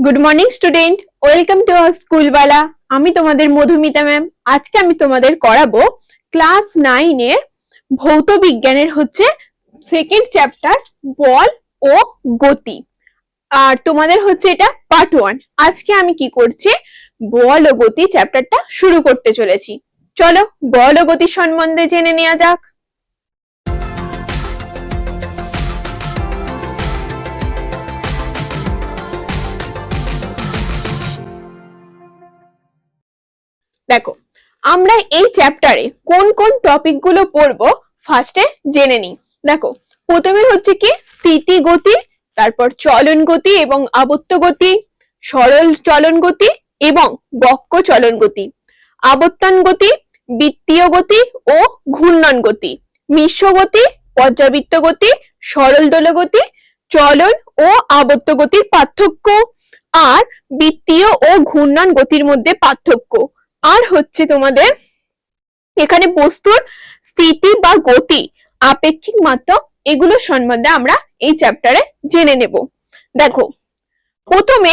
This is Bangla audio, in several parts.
Good morning student, welcome to our স্কুলবালা। আমি তোমাদের মধুমিতা ম্যাম। আজকে আমি তোমাদের করাবো ক্লাস 9 এর ভৌত বিজ্ঞানের সেকেন্ড চ্যাপ্টার বল ও গতি। আর তোমাদের এটা পার্ট 1। আজকে আমি কি করছি, বল ও গতি চ্যাপ্টারটা শুরু করতে চলেছি। চলো বল ও গতি সম্বন্ধে জেনে নেওয়া যাক। দেখো, আমরা এই চ্যাপ্টারে কোন কোন টপিক গুলো পড়বো ফার্স্টে জেনে নিই। দেখো, প্রথমে কি স্থিতি গতি, তারপর চলন গতি এবং আবর্ত গতি, সরল চলন গতি এবং বক্র চলন গতি, আবর্তন গতি, বৃত্তীয় গতি ও ঘূর্ণন গতি, মিশ্র গতি, পর্যাবৃত্ত গতি, সরল দোল গতি, চলন ও আবর্ত গতির পার্থক্য, আর বৃত্তীয় ও ঘূর্ণন গতির মধ্যে পার্থক্য, আর তোমাদের এখানে বস্তুর স্থিতি বা গতি, আপেক্ষিক মাত্রা, এগুলো সম্বন্ধে আমরা এই চ্যাপ্টারে জেনে নেব। দেখো, প্রথমে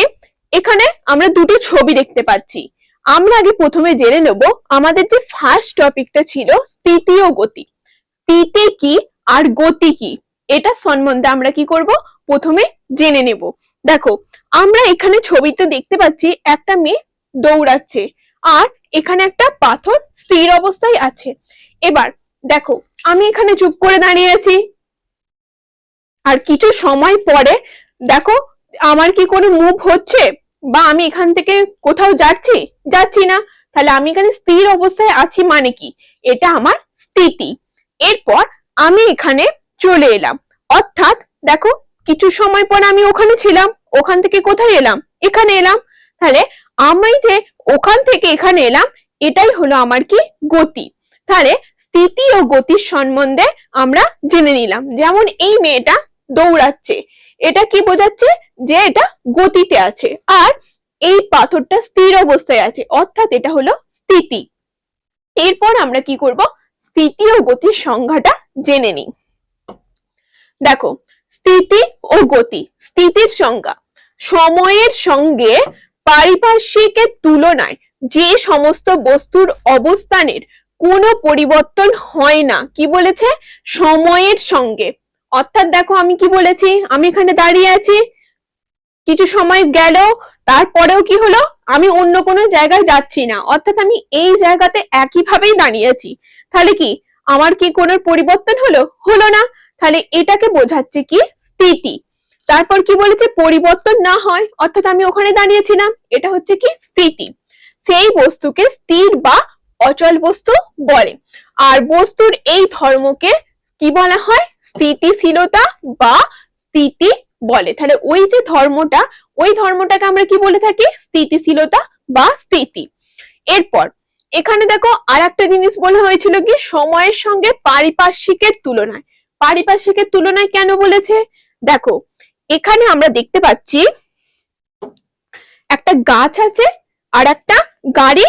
এখানে আমরা দুটো ছবি দেখতে পাচ্ছি। আমরা আগে প্রথমে জেনে নেব আমাদের যে ফার্স্ট টপিকটা ছিল স্থিতি ও গতি। স্থিতি কি আর গতি কি, এটা সম্বন্ধে আমরা কি করব, প্রথমে জেনে নেব। দেখো, আমরা এখানে ছবিতে দেখতে পাচ্ছি একটা মেয়ে দৌড়াচ্ছে, আর এখানে একটা পাথর স্থির অবস্থায় আছে। এবার দেখো, আমি এখানে চুপ করে দাঁড়িয়ে আছি, আর কিছু সময় পরে দেখো আমার কি কোনো মুভ হচ্ছে, বা আমি এখান থেকে কোথাও যাচ্ছি না, তাহলে আমি এখানে স্থির অবস্থায় আছি, মানে কি, এটা আমার স্থিতি। এরপর আমি এখানে চলে এলাম, অর্থাৎ দেখো কিছু সময় পর আমি ওখানে ছিলাম, ওখান থেকে কোথায় এলাম, এখানে এলাম, তাহলে আমি যে ওখান থেকে এখানে এলাম, এটাই হলো আমার কি, গতি। তাহলে স্থিতি ও গতির সম্বন্ধে আমরা জেনে নিলাম। যেমন এই মেয়েটা দৌড়াচ্ছে, এটা কি বোঝাচ্ছে, যে এটা গতিতে আছে, আর এই পাথরটা স্থির অবস্থায় আছে, অর্থাৎ এটা হলো স্থিতি। এরপর আমরা কি করব, স্থিতি ও গতির সংজ্ঞাটা জেনে নিই। দেখো, স্থিতি ও গতি। স্থিতির সংজ্ঞা: সময়ের সঙ্গে পারিপার্শ্বিকের তুলনায় যে সমস্ত বস্তুর অবস্থানের কোনো পরিবর্তন হয় না। কি বলেছে, সময়ের সঙ্গে। অর্থাৎ দেখো আমি কি বলেছি, আমি এখানে দাঁড়িয়ে আছি, কিছু সময় গেল, তারপরেও কি হলো, আমি অন্য কোনো জায়গায় যাচ্ছি না, অর্থাৎ আমি এই জায়গাতে একইভাবেই দাঁড়িয়ে আছি। তাহলে কি আমার কি কোনো পরিবর্তন হলো না, তাহলে এটাকে বোঝাচ্ছে কি, স্থিতি। তারপর কি বলেছে, পরিবর্তন না হয়, অর্থাৎ আমি ওখানে দাঁড়িয়েছিলাম, এটা হচ্ছে কি, স্থিতি। সেই বস্তুকে স্থির বা অচল বস্তু বলে। আর বস্তুর এই ধর্মকে কি বলা হয়, স্থিতিশীলতা বা স্থিতি বলে। তাহলে ওই যে ধর্মটা, ওই ধর্মটাকে আমরা কি বলে থাকি, স্থিতিশীলতা বা স্থিতি। এরপর এখানে দেখো আর একটা জিনিস বলা হয়েছিল কি, সময়ের সঙ্গে পারিপার্শ্বিকের তুলনায়। পারিপার্শ্বিকের তুলনায় কেন বলেছে, দেখো এখানে আমরা দেখতে পাচ্ছি একটা গাছ আছে, আর একটা গাড়ি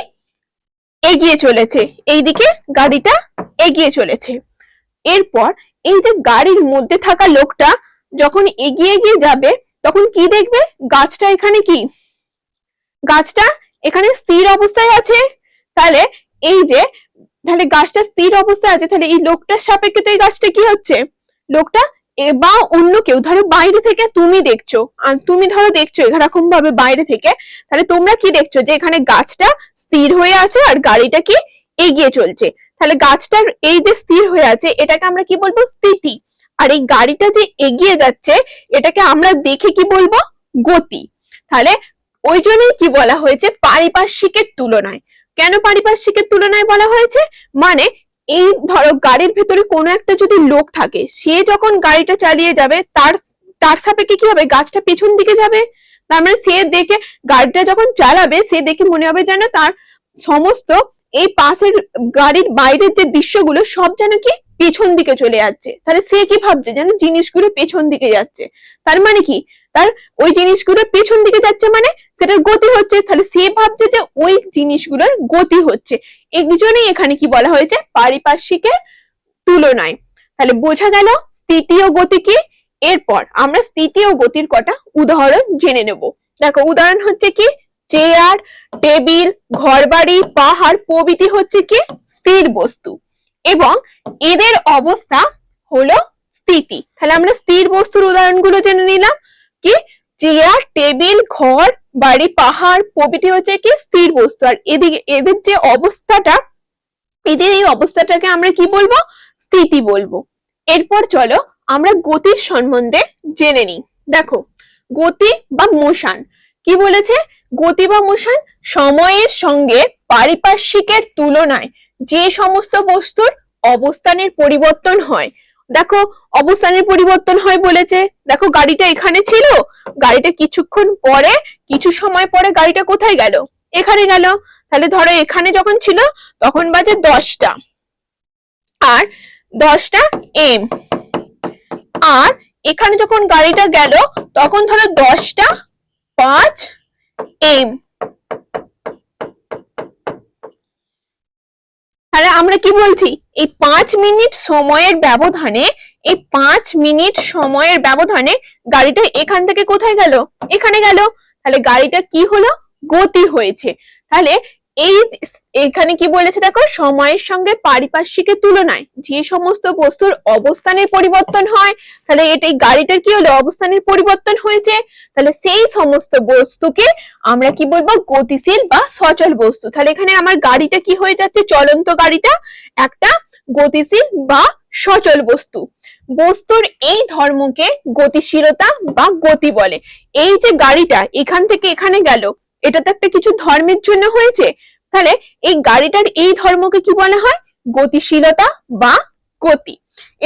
এগিয়ে চলেছে, এইদিকে গাড়িটা এগিয়ে চলেছে। এরপর এই যে গাড়ির মধ্যে থাকা লোকটা যখন এগিয়ে এগিয়ে যাবে, তখন কি দেখবে, গাছটা এখানে কি, গাছটা এখানে স্থির অবস্থায় আছে। তাহলে এই যে, তাহলে গাছটা স্থির অবস্থায় আছে, তাহলে এই লোকটার সাপেক্ষে তো এই গাছটা কি হচ্ছে, লোকটা বা অন্য কেউ, ধরো বাইরে থেকে তুমি দেখছো, আর তুমি ধরো দেখছো এরকম ভাবে বাইরে থেকে, তাহলে তোমরা কি দেখছো, যে এখানে গাছটা স্থির হয়ে আছে আর গাড়িটা কি এগিয়ে চলছে। তাহলে গাছটার এই যে স্থির হয়ে আছে, এটাকে আমরা কি বলবো, স্থিতি। আর এই গাড়িটা যে এগিয়ে যাচ্ছে, এটাকে আমরা দেখে কি বলবো, গতি। তাহলে ওই জন্যই কি বলা হয়েছে, পারিপার্শ্বিকের তুলনায়। কেন পারিপার্শ্বিকের তুলনায় বলা হয়েছে, মানে এই ধরো গাড়ির ভেতরে কোনো একটা যদি লোক থাকে, সে যখন গাড়িটা চালিয়ে যাবে, তার তার সাপেক্ষে কি হবে, গাছটা পেছন দিকে যাবে। তার মানে সে দেখে, গাড়িটা যখন চালাবে, সে দেখে মনে হবে যেন তার সমস্ত এই পাশের গাড়ির বাইরের যে দৃশ্যগুলো সব যেন কি পেছন দিকে চলে যাচ্ছে। তাহলে সে কি ভাবছে, যেন জিনিসগুলো পেছন দিকে যাচ্ছে। তার মানে কি, তার ওই জিনিসগুলো পেছন দিকে যাচ্ছে, মানে সেটার গতি হচ্ছে। তাহলে সে ভাবছে যে ওই জিনিসগুলোর গতি হচ্ছে। এই জন্যই এখানে কি বলা হয়েছে, পারিপার্শ্বিকের তুলনায়। তাহলে বোঝা গেল স্থিতি ও গতি কি। এরপর আমরা স্থিতি ও গতির কটা উদাহরণ জেনে নেব। দেখো উদাহরণ হচ্ছে কি চেয়ার, টেবিল, ঘরবাড়ি, পাহাড় প্রভৃতি হচ্ছে কি স্থির বস্তু এবং এদের অবস্থা হলো স্থিতি। তাহলে আমরা স্থির বস্তুর উদাহরণগুলো জেনে নিলাম কি চেয়ার, টেবিল, ঘর বাড়ি, পাহাড় প্রভৃতি হচ্ছে কি স্থির বস্তু, আর এদিকে এদের যে অবস্থাটা, এদের এই অবস্থাটাকে আমরা কি বলবো স্থিতি বলবো। এরপর চলো আমরা গতির সম্বন্ধে জেনে নিই। দেখো গতি বা মোশন কি বলেছে, গতি বা মোশন সময়ের সঙ্গে পারিপার্শ্বিকের তুলনায় যে সমস্ত বস্তুর অবস্থানের পরিবর্তন হয়। দেখো অবস্থানের পরিবর্তন হয় বলেছে, দেখো গাড়িটা এখানে ছিল, গাড়িটা কিছুক্ষণ পরে কিছু সময় পরে গাড়িটা কোথায় গেল, এখানে গেল। তাহলে ধরো এখানে যখন ছিল তখন বাজে 10টা, আর 10টা এম, আর এখানে যখন গাড়িটা গেল তখন ধরো 10টা 5 এম। তাহলে আমরা কি বলছি, এই 5 মিনিট সময়ের ব্যবধানে, এই 5 মিনিট সময়ের ব্যবধানে গাড়িটা এখান থেকে কোথায় গেল, এখানে গেল। তাহলে গাড়িটা কি হলো, গতি হয়েছে। তাহলে এই এখানে কি বলেছে দেখো, সময়ের সঙ্গে পারিপার্শ্বিকের তুলনায় যে সমস্ত বস্তুর অবস্থানের পরিবর্তন হয়, তাহলে এটাই গাড়িটার কি হলো, অবস্থানের পরিবর্তন হয়েছে। তাহলে সেই সমস্ত বস্তুকে আমরা কি বলবো, গতিশীল বা সচল বস্তু। তাহলে এখানে আমার গাড়িটা কি হয়ে যাচ্ছে, চলন্ত গাড়িটা একটা গতিশীল বা সচল বস্তু। বস্তুর এই ধর্মকে গতিশীলতা বা গতি বলে। এই যে গাড়িটা এখান থেকে এখানে গেল, এটা তো একটা কিছু ধর্মের জন্য হয়েছে, তাহলে এই গাড়িটার এই ধর্মকে কি বলা হয়, গতিশীলতা বা গতি।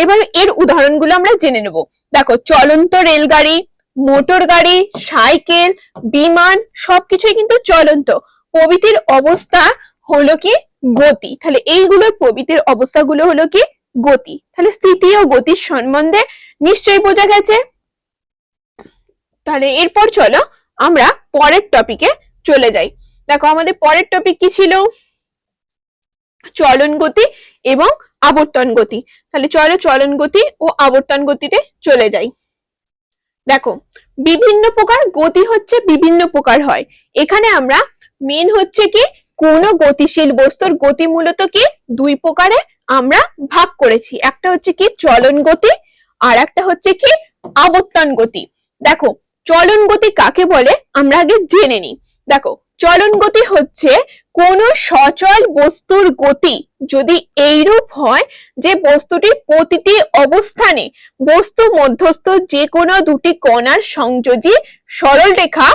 এবার এর উদাহরণগুলো আমরা জেনে নেব। দেখো চলন্ত রেলগাড়ি, মোটর গাড়ি, সাইকেল, বিমান সবকিছুই কিন্তু চলন্ত, প্রভৃতির অবস্থা হলো কি গতি। তাহলে এইগুলোর প্রভৃতির অবস্থাগুলো হলো কি গতি। তাহলে স্থিতি ও গতির সম্বন্ধে নিশ্চয়ই বোঝা গেছে। তাহলে এরপর চলো আমরা পরের টপিকে চলে যাই। দেখো আমাদের পরের টপিক কি ছিল, চলন গতি এবং আবর্তন গতি। তাহলে চলো চলন গতি ও আবর্তন গতিতে চলে যাই। দেখো বিভিন্ন প্রকার গতি হচ্ছে বিভিন্ন প্রকার হয়। এখানে আমরা মেন হচ্ছে কি কোন গতিশীল বস্তুর গতি মূলত কি দুই প্রকারে আমরা ভাগ করেছি, একটা হচ্ছে কি চলন গতি আর একটা হচ্ছে কি আবর্তন গতি। দেখো চলন গতি কাকে বলে আমরা আগে জেনে নিই। দেখো চলন গতি হচ্ছে কোন সচল বস্তুর গতি যদি এইরূপ হয় যে বস্তুটির প্রতিটি অবস্থানে বস্তু মধ্যস্থ যে কোনো দুটি কণার সংযোজী সরল রেখা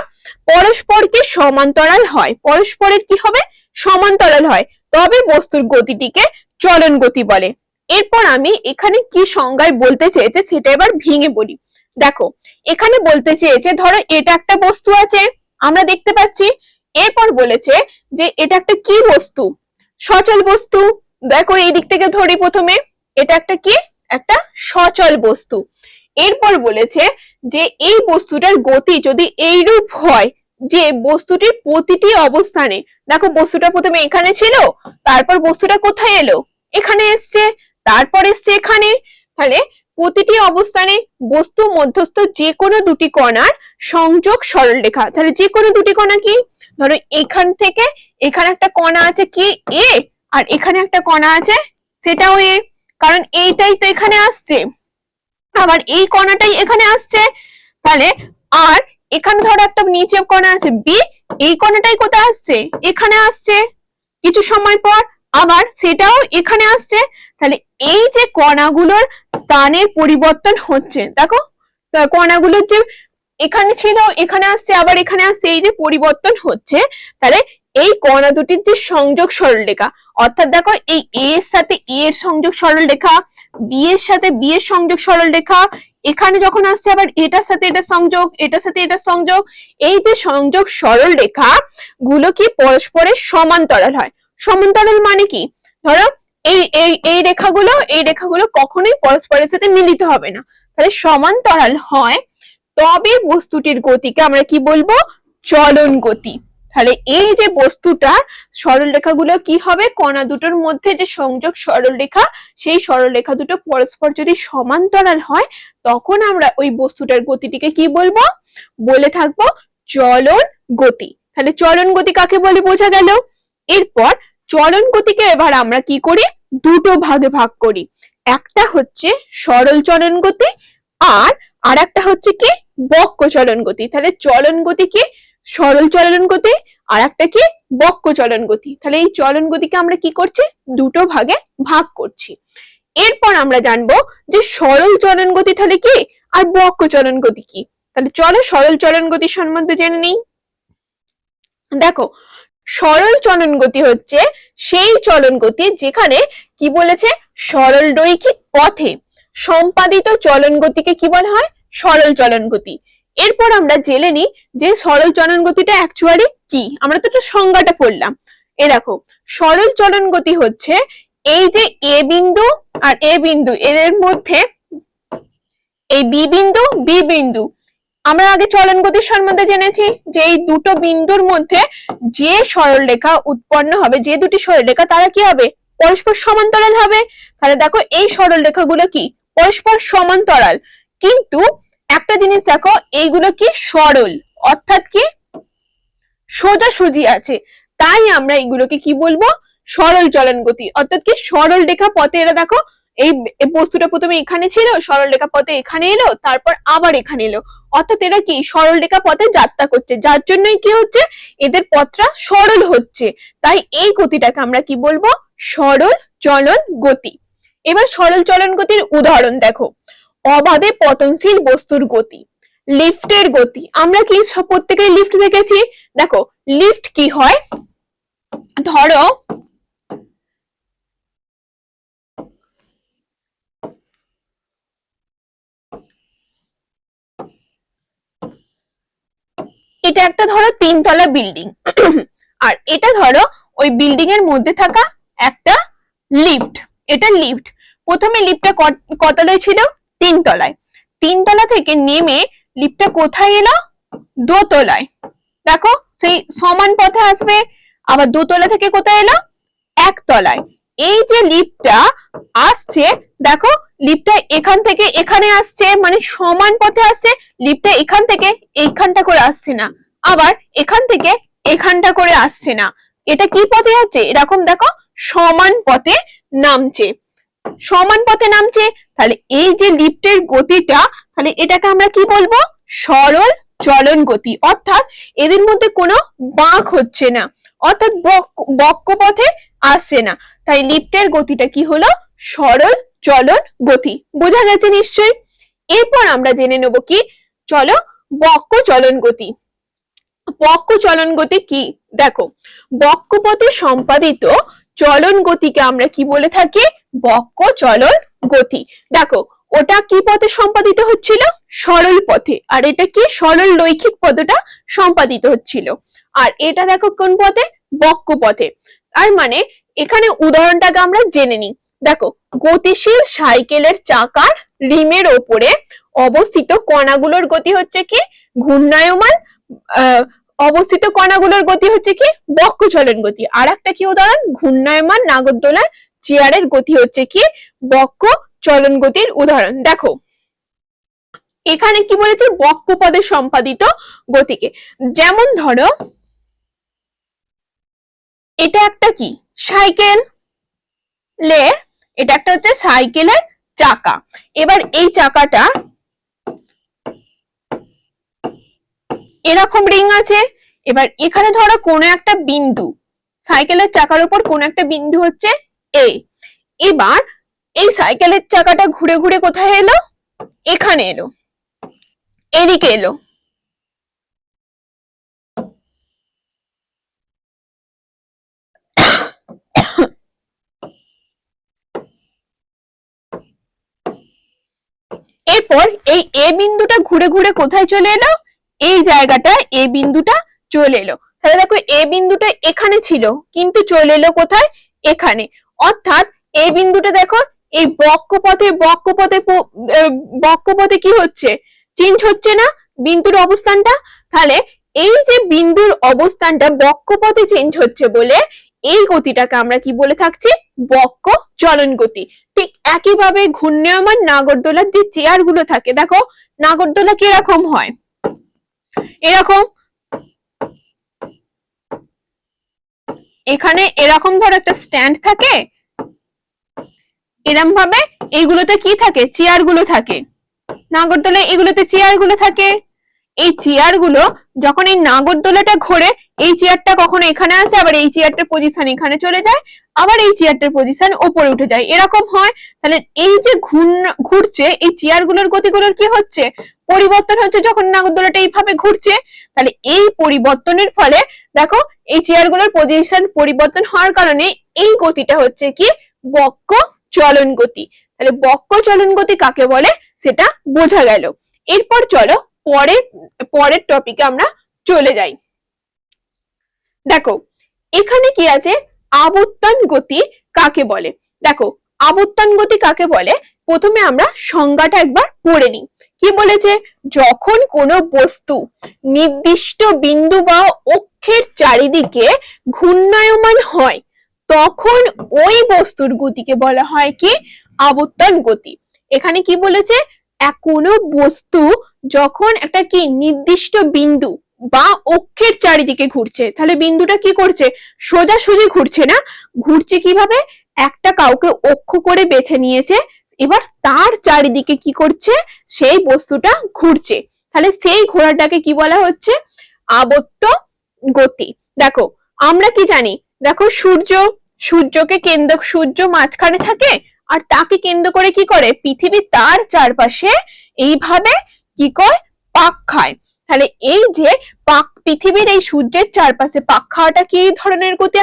পরস্পরকে সমান্তরাল হয়, পরস্পরের কি হবে সমান্তরাল হয়, তবে বস্তুর গতিটিকে চলন গতি বলে। এরপর আমি এখানে কি সংজ্ঞায় বলতে চেয়েছে সেটা এবার ভেঙে বলি। দেখো এখানে বলতে চেয়েছে ধরো এটা একটা বস্তু আছে আমরা দেখতে পাচ্ছি, এরপর বলেছে যে এটা একটা কি বস্তু, সচল বস্তু। দেখো এই দিক থেকে ধরি প্রথমে, এটা একটা কি একটা সচল বস্তু। এরপর বলেছে যে এই বস্তুটার গতি যদি এইরূপ হয় যে বস্তুটির প্রতিটি অবস্থানে, দেখো বস্তুটা প্রথমে এখানে ছিল, তারপর বস্তুটা কোথায় এলো, এখানে এসছে, তারপর এসছে এখানে। তাহলে প্রতিটি অবস্থানে বস্তু মধ্যস্থ যে কোনো দুটি কণার সংযোগ সরলরেখা। তাহলে যে কোনো দুটি কণা কি, ধরো এখান থেকে এখানে একটা কণা আছে কি এ, আর এখানে একটা কণা আছে সেটাও এ, কারণ এইটাই তো এখানে আসছে, আবার এই কণাটাই এখানে আসছে। তাহলে আর এখানে ধরো একটা নিচে কণা আছে বি, এই কণাটাই কোথায় আসছে, এখানে আসছে, কিছু সময় পর আবার সেটাও এখানে আসছে। তাহলে এই যে কণাগুলোর স্থানের পরিবর্তন হচ্ছে, দেখো কণাগুলোর যে এখানে ছিল এখানে আসছে আবার এখানে আসছে, এই যে পরিবর্তন হচ্ছে, তাহলে এই কণা দুটির যে সংযোগ সরলরেখা, অর্থাৎ দেখো এই এ এর সাথে এ এর সংযোগ সরলরেখা, বি এর সাথে বি এর সংযোগ সরলরেখা, এখানে যখন আসছে আবার এটার সাথে এটা সংযোগ, এটার সাথে এটা সংযোগ, এই যে সংযোগ সরলরেখা গুলো কি পরস্পরের সমান্তরাল হয়। সমান্তরাল মানে কি, ধরো এই এই এই রেখাগুলো কখনোই পরস্পরের সাথে মিলিত হবে না, তাহলে সমান্তরাল হয়, তবে বস্তুটির গতিকে আমরা কি বলবো চলন গতি। তাহলে এই যে বস্তুটার সরলরেখাগুলো কি হবে, কণা দুটোর মধ্যে যে সংযোগ সরলরেখা, সেই সরলরেখা দুটো পরস্পর যদি সমান্তরাল হয় তখন আমরা ওই বস্তুটার গতিটিকে কি বলবো, বলে থাকবো চলন গতি। তাহলে চলন গতি কাকে বলে বোঝা গেল। এরপর চলন গতিকে এবার আমরা কি করি, দুটো ভাগে ভাগ করি। একটা হচ্ছে সরল চলন গতি আর একটা হচ্ছে কি বক্র চলন গতি। তাহলে চলন গতি কি সরল চলন গতি, আর একটা কি বক্র চলন গতি। তাহলে এই চলন গতিকে আমরা কি করছি, দুটো ভাগে ভাগ করছি। এরপর আমরা জানবো যে সরল চলন গতি তাহলে কি আর বক্র চলন গতি কি। তাহলে চলো সরল চলন গতি সম্বন্ধে জেনে নিই। দেখো সরল চলন গতি হচ্ছে সেই চলন গতি যেখানে কি বলেছে সরল রৈখিক পথে সম্পাদিত চলন গতিকে কি বলা হয়, সরল চলন গতি। এরপর আমরা জেনে নিই যে সরল চলন গতিটা অ্যাকচুয়ালি কি। আমরা তো একটা সংজ্ঞাটা পড়লাম। এ দেখো সরল চলন গতি হচ্ছে এই যে এ বিন্দু আর এ বিন্দু এর মধ্যে এই বি বিন্দু আমরা আগে চলন গতির সম্বন্ধে জেনেছি যে এই দুটো বিন্দুর মধ্যে যে সরলরেখা উৎপন্ন হবে, যে দুটি সরলরেখা তারা কি হবে, পরস্পর সমান্তরাল হবে। তাহলে দেখো এই সরলরেখাগুলো কি পরস্পর সমান্তরাল, কিন্তু একটা জিনিস দেখো এইগুলো কি সরল, অর্থাৎ কি সোজাসুজি আছে, তাই আমরা এগুলোকে কি বলবো, সরল চলন গতি। অর্থাৎ কি সরল রেখা পথে এরা দেখো এই বস্তুটা প্রথমে এখানে ছিল, সরল রেখা পথে এখানে এলো, তারপর আবার এখানে এলো, অর্থাৎ এরা কি সরল রেখা পথে যাত্রা করছে, যার জন্যই কি হচ্ছে এদের পথটা সরল হচ্ছে। তাই এই গতিটাকে আমরা কি বলবো, সরল চলন গতি। এবার সরল চলন গতির উদাহরণ দেখো, অবাধে পতনশীল বস্তুর গতি, লিফটের গতি। আমরা কি প্রত্যেকেই লিফট দেখেছি। দেখো লিফট কি হয়, ধরো এটা একটা ধরো 3 তলা বিল্ডিং আর এটা ধরো ওই বিল্ডিং এর মধ্যে থাকা একটা লিফট। এটা লিফট, প্রথমে লিফটটা কতলায় ছিল, 3 তলায়। 3 তলা থেকে নেমে লিফটটা কোথায় এলো, দোতলায়। দেখো সেই সমান পথে আসবে, আবার দোতলা থেকে কোথায় এলো, 1 তলায়। এই যে লিফটটা আসছে, দেখো লিফটটা এখান থেকে এখানে আসছে, মানে সমান পথে আসছে। লিফটটা এখান থেকে এইখানটা করে আসছে না, আবার এখান থেকে এখানটা করে আসছে না। এটা কি পথে যাচ্ছে, এরকম দেখো সমান পথে নামছে, সমান পথে নামছে। তাহলে এই যে লিফটের গতিটা, তাহলে এটাকে আমরা কি বলবো, সরল চলন গতি। অর্থাৎ এদের মধ্যে কোনো বাঁক হচ্ছে না, অর্থাৎ বক্র পথে আসছে না। তাই লিফটের গতিটা কি হলো, সরল চলন গতি। বোঝা গেছে নিশ্চয়ই। এরপর আমরা জেনে নেব কি, চলো বক্র চলন গতি। বক্র চলন গতি কি, দেখো বক্রপথে সম্পাদিত চলন গতিকে আমরা কি বলে থাকি, বক্র চলন গতি। দেখো ওটা কি পথে সম্পাদিত হচ্ছিল, সরল পথে, আর এটা কি সরল রৈখিক পথটা সম্পাদিত হচ্ছিল। আর এটা দেখো কোন পথে, বক্র পথে। আর মানে এখানে উদাহরণটাকে আমরা জেনে নিই। দেখো গতিশীল সাইকেলের চাকার রিমের ওপরে অবস্থিত কণাগুলোর গতি হচ্ছে কি ঘূর্ণায়মান, অবস্থিত কণাগুলোর গতি হচ্ছে কি বক্র চলন গতি। আর একটা কি উদাহরণ, ঘূর্ণায়মান নাগরদোলার চেয়ারের গতি হচ্ছে কি বক্র চলন গতির উদাহরণ। দেখো এখানে কি বলেছে, বক্র পদে সম্পাদিত গতিকে। যেমন ধরো এটা একটা কি সাইকেল, এটা একটা হচ্ছে সাইকেলের চাকা। এবার এই চাকাটা এরকম রিং আছে। এবার এখানে ধরো কোনো একটা বিন্দু, সাইকেলের চাকার উপর কোন একটা বিন্দু হচ্ছে এ। এবার এই সাইকেলের চাকাটা ঘুরে ঘুরে কোথায় এলো, এখানে এলো, এদিকে এলো। এরপর এই এ বিন্দুটা ঘুরে ঘুরে কোথায় চলে এলো, এই জায়গাটা এ বিন্দুটা চলে এলো। তাহলে দেখো এ বিন্দুটা এখানে ছিল, কিন্তু চলে এলো কোথায়, এখানে। অর্থাৎ এই বিন্দুটা দেখো এই বক্রপথে কি হচ্ছে, চেঞ্জ হচ্ছে না বিন্দুর অবস্থানটা। তাহলে এই যে বিন্দুর অবস্থানটা বক্রপথে চেঞ্জ হচ্ছে বলে এই গতিটাকে আমরা কি বলে থাকছি, বক্র চলন গতি। ঠিক একইভাবে ঘূর্ণায়মান নাগরদোলার যে চেয়ার গুলো থাকে, দেখো নাগরদোলা কিরকম হয়, এরকম এখানে এরকম ধর একটা স্ট্যান্ড থাকে, এরকম ভাবে এইগুলোতে কি থাকে, চেয়ার গুলো থাকে, নাগরদোলা এগুলোতে চেয়ার গুলো থাকে। এই চেয়ার গুলো যখন এই নাগরদোলাটা ঘোরে, এই চেয়ারটা কখনো এখানে আসে, আবার এই চেয়ারটার পজিশন এখানে চলে যায়, আবার এই চেয়ারটার পজিশন উপরে উঠে যায়, এরকম হয়। তাহলে এই যে ঘুরছে, এই চেয়ার গুলোর গতিগুলোর কি হচ্ছে, পরিবর্তন হচ্ছে যখন নাগরদোলাটা এইভাবে ঘুরছে। তাহলে এই পরিবর্তনের ফলে দেখো এই চেয়ার গুলোর পজিশন পরিবর্তন হওয়ার কারণে এই গতিটা হচ্ছে কি বক্র চলন গতি। তাহলে বক্র চলন গতি কাকে বলে সেটা বোঝা গেল। এরপর চলো পরের টপিকে আমরা চলে যাই। দেখো এখানে কি আছে, আবর্তন গতি কাকে বলে। দেখো আবর্তন গতি কাকে বলে, প্রথমে আমরা সংজ্ঞাটা একবার পড়ে নিই। কি বলেছে, যখন কোনো বস্তু নির্দিষ্ট বিন্দু বা অক্ষের চারিদিকে ঘূর্ণায়মান হয়, তখন ওই বস্তুর গতিকে বলা হয় কি আবর্তন গতি। এখানে কি বলেছে, কোনো বস্তু যখন একটা কি নির্দিষ্ট বিন্দু বা অক্ষের চারিদিকে ঘুরছে, তাহলে বিন্দুটা কি করছে, সোজাসুজি ঘুরছে না, ঘুরছে কিভাবে, একটা কাউকে অক্ষ করে বেছে নিয়েছে, এবার তার চারিদিকে কি করছে, সেই বস্তুটা ঘুরছে। তাহলে সেই ঘোরাটাকে কি বলা হচ্ছে, আবর্ত গতি। দেখো আমরা কি জানি, দেখো সূর্যকে কেন্দ্র, সূর্য মাঝখানে থাকে, আর তাকে কেন্দ্র করে কি করে পৃথিবী তার চারপাশে এইভাবে কি করে পাক খায়। তাহলে এই যে পৃথিবীর এই সূর্যের চারপাশে পাক খাওয়াটা কি ধরনের গতি,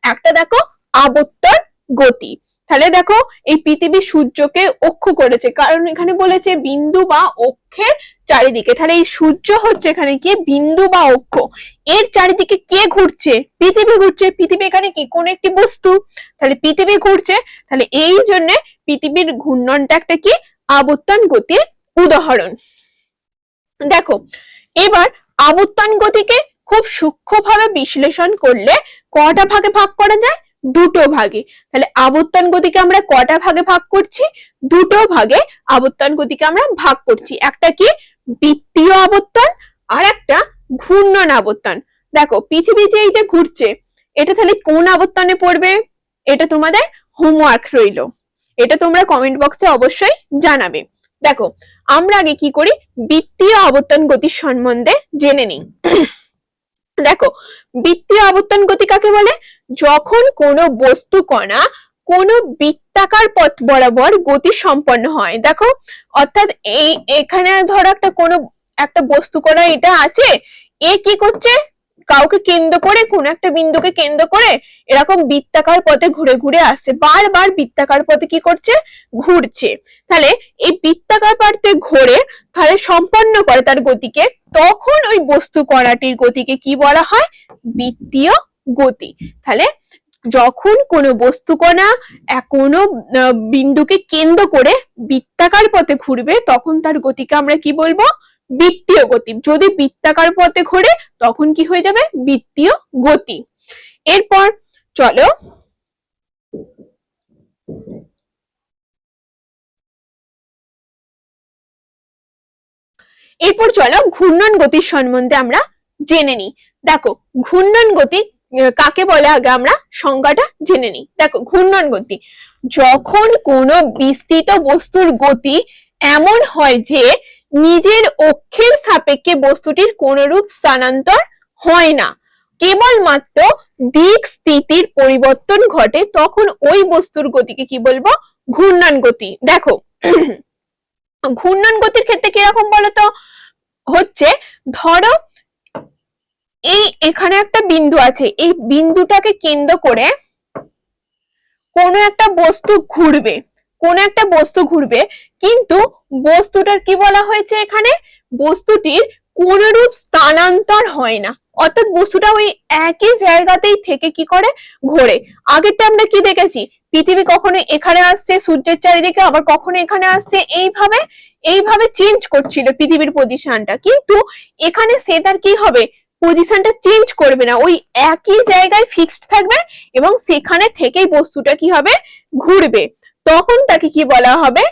একটা দেখো আবর্তন গতি। তাহলে দেখো এই পৃথিবী সূর্যকে অক্ষ করেছে, কারণ এখানে বলেছে বিন্দু বা অক্ষের চারিদিকে। তাহলে এই সূর্য হচ্ছে এখানে কি বিন্দু বা অক্ষ, এর চারিদিকে কে ঘুরছে, পৃথিবী ঘুরছে। পৃথিবী এখানে কি কোন একটি বস্তু, তাহলে পৃথিবী ঘুরছে। তাহলে এই জন্য পৃথিবীর ঘূর্ণনটা একটা কি আবর্তন গতির উদাহরণ। দেখো এবার আবর্তন গতিকে খুব সূক্ষ্মভাবে বিশ্লেষণ করলে কটা ভাগে ভাগ করা যায়, দুটো ভাগে। তাহলে আবর্তন গতিকে আমরা কটা ভাগে ভাগ করছি, দুটো ভাগে আবর্তন গতিকে আমরা ভাগ করছি। একটা কি বৃত্তীয় আবর্তন, আর একটা ঘূর্ণন আবর্তন। দেখো পৃথিবী যে এই যে ঘুরছে, এটা তাহলে কোন আবর্তনে পড়বে, এটা তোমাদের হোমওয়ার্ক রইল, এটা তোমরা কমেন্ট বক্সে অবশ্যই জানাবে। দেখো আমরা আগে কি করি, বৃত্তীয় আবর্তন গতির সম্বন্ধে জেনে নিই। দেখো বৃত্তীয় আবর্তন গতি কাকে বলে, যখন কোনো বস্তু কণা কোনো বৃত্তাকার পথ বরাবর গতি সম্পন্ন হয়। দেখো অর্থাৎ এখানে ধরো একটা বস্তু কণা এটা আছে, এ কি করছে, কাউকে কেন্দ্র করে, কোন একটা বিন্দুকে কেন্দ্র করে এরকম বৃত্তাকার পথে ঘুরে ঘুরে আসছে, বারবার বৃত্তাকার পথে কি করছে, ঘুরছে। তাহলে এই বৃত্তাকার পথে ঘুরে তাহলে সম্পন্ন করে তার গতিকে, তখন ওই বস্তু কণাটির গতিকে কি বলা হয়, বৃত্তীয় গতি। তাহলে যখন কোনো বস্তু কণা কোনো বিন্দুকে কেন্দ্র করে বৃত্তাকার পথে ঘুরবে, তখন তার গতিকে আমরা কি বলবো, বৃত্তীয় গতি। যদি বৃত্তাকার পথে ঘোরে তখন কি হয়ে যাবে, বৃত্তীয় গতি। এরপর চলো ঘূর্ণন গতির সম্বন্ধে আমরা জেনে নিই। দেখো ঘূর্ণন গতি কাকে বলে আগে আমরা সংজ্ঞাটা জেনে নিই। দেখো ঘূর্ণন গতি, যখন কোনো বিস্তৃত বস্তুর গতি এমন হয় যে নিজের অক্ষের সাপেক্ষে বস্তুটির কোনরূপ স্থানান্তর হয় না, কেবলমাত্র দিক স্থিতির পরিবর্তন ঘটে, তখন ওই বস্তুর গতিকে কি বলবো, ঘূর্ণন গতি। দেখো ঘূর্ণন গতির ক্ষেত্রে কিরকম বলতো, হচ্ছে ধরো এখানে একটা বিন্দু আছে, এই বিন্দুটাকে কেন্দ্র করে কোনো একটা বস্তু ঘুরবে, কিন্তু বস্তুটার কি বলা হয়েছে, এখানে বস্তুটির কোনরূপ স্থানান্তর হয় না, অর্থাৎ বস্তুটা ওই একই জায়গাতেই থেকে কি করে, ঘোরে। আগেরটা আমরা কি দেখেছি, পৃথিবী কখনো এখানে আসছে সূর্যের চারিদিকে, আবার কখনো এখানে আসছে, এইভাবে চেঞ্জ করছিল পৃথিবীর পজিশনটা, কিন্তু এখানে সে তার কি হবে, পজিশনটা চেঞ্জ করবে না, ওই একই জায়গায় ফিক্সড থাকবে এবং সেখানে থেকেই বস্তুটা কি হবে, ঘুরবে। তখন তাকে কি বলা হবে,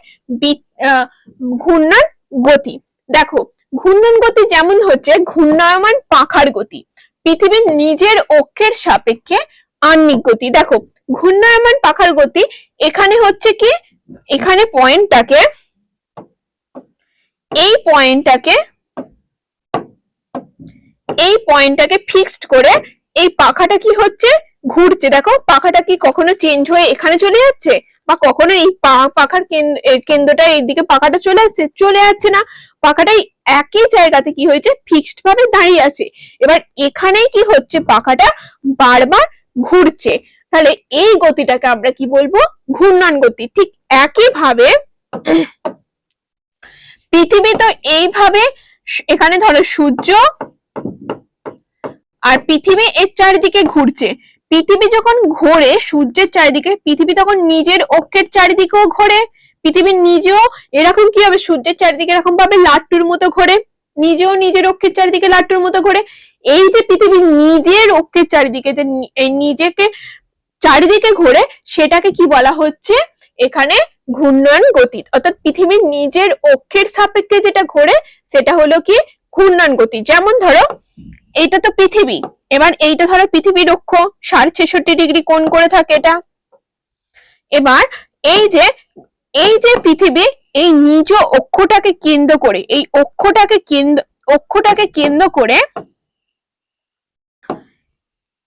ঘূর্ণন গতি। দেখো ঘূর্ণন গতি যেমন হচ্ছে ঘূর্ণায়মান পাখার গতি, পৃথিবীর নিজের অক্ষের সাপেক্ষে আহ্নিক গতি। দেখো ঘূর্ণায়মান পাখার গতি এখানে হচ্ছে কি, এখানে এই পয়েন্টটাকে ফিক্সড করে এই পাখাটা কি হচ্ছে, ঘুরছে। দেখো পাখাটা কি কখনো চেঞ্জ হয়ে এখানে চলে যাচ্ছে, বা কখনো এই পাখার কেন্দ্রটা এইদিকে পাখাটা চলে যাচ্ছে না। পাখাটাই একই জায়গাতে কি হয়েছে, ফিক্সড ভাবে দাঁড়িয়ে আছে। এবার এখানেই কি হচ্ছে, পাখাটা বারবার ঘুরছে। তাহলে এই গতিটাকে আমরা কি বলবো, ঘূর্ণন গতি। ঠিক একই ভাবে পৃথিবী তো এইভাবে, এখানে ধরো সূর্য আর পৃথিবী এর চারিদিকে ঘুরছে। পৃথিবী যখন ঘোরে সূর্যের চারিদিকে, পৃথিবী তখন নিজের অক্ষের চারিদিকেও ঘোরে। পৃথিবী নিজেও এরকম কি হবে, সূর্যের চারিদিকে এরকম ভাবে লাট্টুর মতো ঘোরে, নিজেও নিজের অক্ষের চারিদিকে লাট্টুর মতো ঘোরে। এই যে পৃথিবী নিজের অক্ষের চারিদিকে যে নিজেকে চারিদিকে ঘোরে, সেটাকে কি বলা হচ্ছে এখানে, ঘূর্ণন গতি। অর্থাৎ পৃথিবীর নিজের অক্ষের সাপেক্ষে যেটা ঘোরে সেটা হলো কি, ঘূর্ণন গতি। যেমন ধরো এইটা তো পৃথিবী, এবার এইটা ধরো পৃথিবীর অক্ষ 66.5 ডিগ্রি কোণ করে থাকে এটা। এবার এই যে পৃথিবী এই নিজ অক্ষটাকে কেন্দ্র করে, এই অক্ষটাকে কেন্দ্র করে,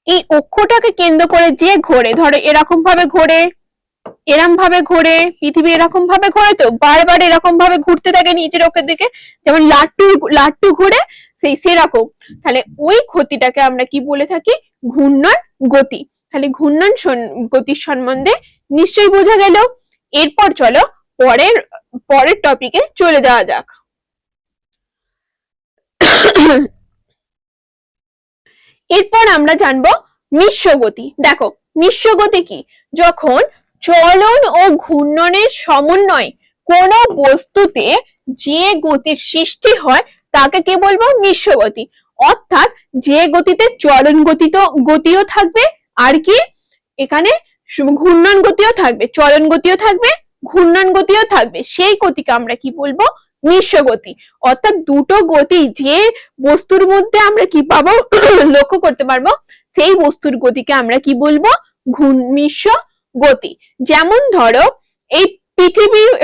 এই অক্ষটাকে কেন্দ্র করে যে ঘোরে, ধরো এরকম ভাবে ঘোরে, পৃথিবী এরকম ভাবে ঘোরে, তো বারবার এরকম ভাবে ঘুরতে থাকে নিজের অক্ষের দিকে, যেমন লাট্টু ঘুরে সেরকম। তাহলে ওই গতিটাকে আমরা কি বলে থাকি, ঘূর্ণন গতি। তাহলে ঘূর্ণন গতির সম্বন্ধে নিশ্চয়ই বোঝা গেল। এরপর চলো পরের টপিকে চলে যাওয়া যাক। এরপর আমরা জানবো মিশ্র গতি। দেখো মিশ্র গতি কি, যখন চলন ও ঘূর্ণনের সমন্বয়ে কোন বস্তুতে যে গতির সৃষ্টি হয় তাকে কি বলবো, মিশ্র গতি। অর্থাৎ যে গতিতে চলন গতিও থাকবে, আর কি এখানে ঘূর্ণন গতিও থাকবে, চলন গতিও থাকবে, ঘূর্ণন গতিও থাকবে, সেই গতিকে আমরা কি বলবো, মিশ্র গতি। অর্থাৎ দুটো গতি যে বস্তুর মধ্যে আমরা কি পাবো লক্ষ্য করতে পারবো, সেই বস্তুর গতিকে আমরা কি বলবো, মিশ্র গতি। যেমন ধরো এই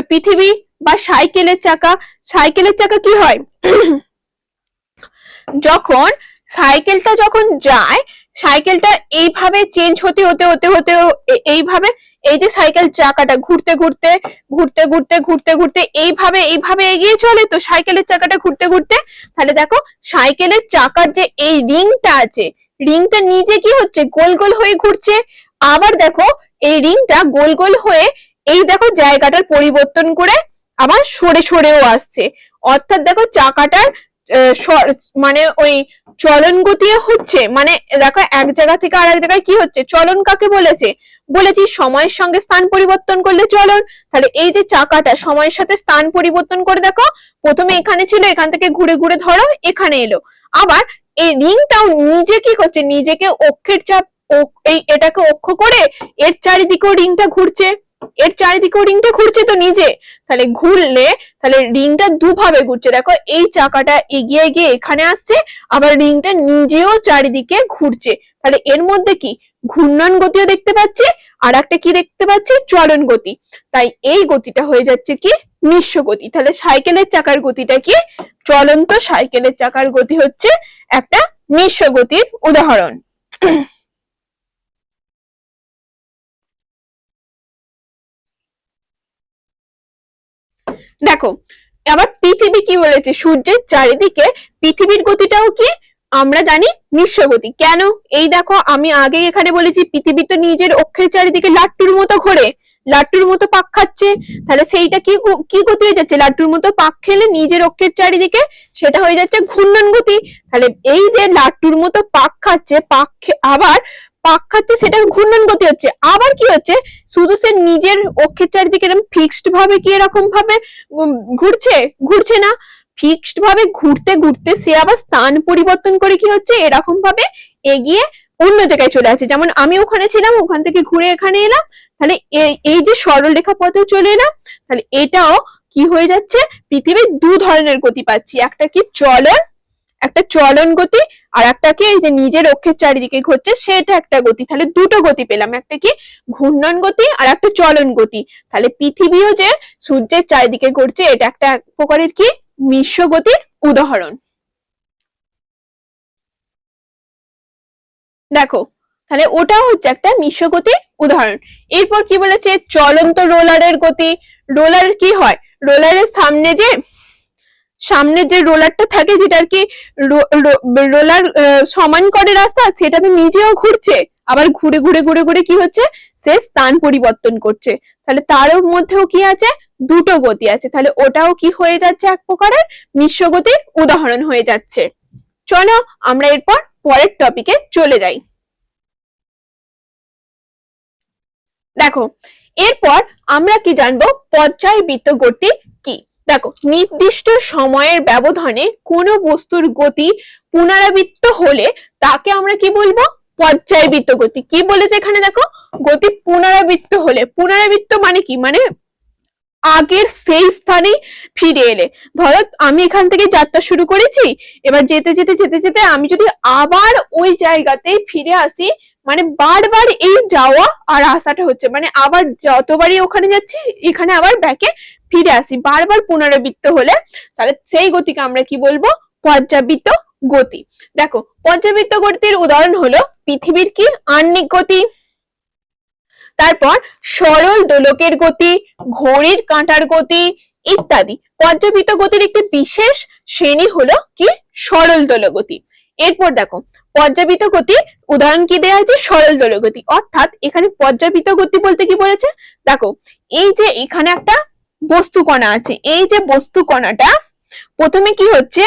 পৃথিবী বা সাইকেলের চাকা কি হয় যখন সাইকেলটা যায়, সাইকেলটা এইভাবে চেঞ্জ হতে এইভাবে, এই যে সাইকেল চাকাটা ঘুরতে ঘুরতে এইভাবে এগিয়ে চলে, তো সাইকেলের চাকাটা ঘুরতে তাহলে দেখো সাইকেলের চাকার যে এই রিংটা আছে, রিংটা নিজে কি হচ্ছে, গোল গোল হয়ে ঘুরছে। আবার দেখো এই রিংটা গোল গোল হয়ে এই দেখো জায়গাটার পরিবর্তন করে আবার সরেও আসছে। অর্থাৎ দেখো চাকাটার মানে ওই চলন গতি হচ্ছে, মানে দেখো এক জায়গা থেকে আরেক জায়গায় কি হচ্ছে, চলন কাকে বলেছি সময়ের সঙ্গে স্থান পরিবর্তন করলে চলন। তাহলে এই যে চাকাটা সময়ের সাথে স্থান পরিবর্তন করে, দেখো প্রথমে এখানে ছিল, এখান থেকে ঘুরে ধরো এখানে এলো। আবার এই রিংটাও নিজে কি করছে, নিজেকে অক্ষের চাপ এটাকে অক্ষ করে এর চারিদিকেও রিংটা ঘুরছে, তো নিজে। তাহলে ঘুরলে তাহলে রিংটা দুভাবে ঘুরছে, দেখো এই চাকাটা এগিয়ে গিয়ে এখানে আসছে, আবার রিংটা নিজেও চারিদিকে ঘুরছে। তাহলে এর মধ্যে কি ঘূর্ণন গতিও দেখতে পাচ্ছি, আর একটা কি দেখতে পাচ্ছি, চলন গতি। তাই এই গতিটা হয়ে যাচ্ছে কি, মিশ্র গতি। তাহলে সাইকেলের চাকার গতিটা কি, চলন্ত সাইকেলের চাকার গতি হচ্ছে একটা মিশ্র গতির উদাহরণ। দেখো আবার পৃথিবী কি বলেছে, সূর্যের চারিদিকে পৃথিবীর গতিটাও কি আমরা জানি মিশ্র গতি। কেন, এই দেখো আমি আগে এখানে বলেছি পৃথিবী তো নিজের অক্ষের চারিদিকে লাট্টুর মতো ঘোরে, লাট্টুর মতো পাক খাচ্ছে। তাহলে সেইটা কি গতি হয়ে যাচ্ছে, লাট্টুর মতো পাক খেলে নিজের অক্ষের চারিদিকে, সেটা হয়ে যাচ্ছে ঘূর্ণন গতি। তাহলে এই যে লাট্টুর মতো পাক খাচ্ছে, আবার পাক খাচ্ছে, সেটা ঘূর্ণন গতি হচ্ছে। আবার কি হচ্ছে, শুধু সে নিজের অক্ষের চারিদিকে এরকম ফিক্সড ভাবে কি এরকম ভাবে ঘুরছে না, ফিক্সড ভাবে ঘুরতে সে আবার স্থান পরিবর্তন করে কি হচ্ছে, এরকম ভাবে এগিয়ে অন্য জায়গায় চলে আসছে। যেমন আমি ওখানে ছিলাম, ওখান থেকে ঘুরে এখানে এলাম, তাহলে এই যে সরল রেখা পথে চলে এলাম। তাহলে এটাও কি হয়ে যাচ্ছে, পৃথিবীর দু ধরনের গতি পাচ্ছি, একটা কি চলন, একটা চলন গতি আর একটা কি এই যে নিজের অক্ষের চারিদিকে ঘুরছে সেটা একটা গতি। তাহলে দুটো গতি পেলাম, একটা কি ঘূর্ণন গতি আর একটা চলন গতি। তাহলে পৃথিবীও যে সূর্যের চারিদিকে ঘুরছে এটা একটা এক প্রকারের কি মিশ্র গতির উদাহরণ। দেখো তাহলে ওটাও হচ্ছে একটা মিশ্র গতির উদাহরণ। এরপর কি বলেছে চলন্ত রোলারের গতি। রোলার কি হয়, রোলারের সামনে যে রোলারটা থাকে যেটা আর কি রোলার সমান করে রাস্তা, সেটা তো নিজেও ঘুরছে, আবার ঘুরে ঘুরে ঘুরে ঘুরে কি হচ্ছে সে স্থান পরিবর্তন করছে। তাহলে তার মধ্যেও কি আছে দুটো গতি আছে, তাহলে ওটাও কি হয়ে যাচ্ছে এক প্রকারের মিশ্র গতির উদাহরণ হয়ে যাচ্ছে। চলো আমরা এরপর পরের টপিকে চলে যাই। দেখো এরপর আমরা কি জানবো পর্যায়বৃত্ত গতি কি। দেখো নির্দিষ্ট সময়ের ব্যবধানে কোনো বস্তুর গতি পুনরাবৃত্ত হলে তাকে আমরা কি বলবো পর্যায়বৃত্ত গতি। কি বলেছে এখানে দেখো গতি পুনরাবৃত্ত হলে, পুনরাবৃত্ত মানে কি মানে আগের সেই স্থানে ফিরে এলে। ধরো আমি এখান থেকে যাত্রা শুরু করেছি, এবার যেতে যেতে যেতে যেতে আমি যদি আবার ওই জায়গাতেই ফিরে আসি, মানে বারবার এই যাওয়া আর আসাটা হচ্ছে, মানে আবার যতবারই ওখানে যাচ্ছি এখানে আবার ব্যাকে ফিরে আসি, বারবার পুনরাবৃত্ত হলে তাহলে সেই গতিকে আমরা কি বলবো পর্যাবৃত্ত গতি। দেখো পর্যাবৃত্ত গতির উদাহরণ হলো পৃথিবীর কি আহ্নিক গতি, তারপর সরল দোলকের গতি, ঘড়ির কাঁটার গতি ইত্যাদি। পর্যাবৃত্ত গতির একটি বিশেষ শ্রেণী হলো কি সরল দোলক গতি। এরপর দেখো পর্যাবৃত্ত গতির উদাহরণ কি দেওয়া আছে সরল দোলক গতি। অর্থাৎ এখানে পর্যাবৃত্ত গতি বলতে কি বলেছে দেখো এই যে এখানে একটা বস্তু কণা আছে, এই যে বস্তু কণাটা প্রথমে কি হচ্ছে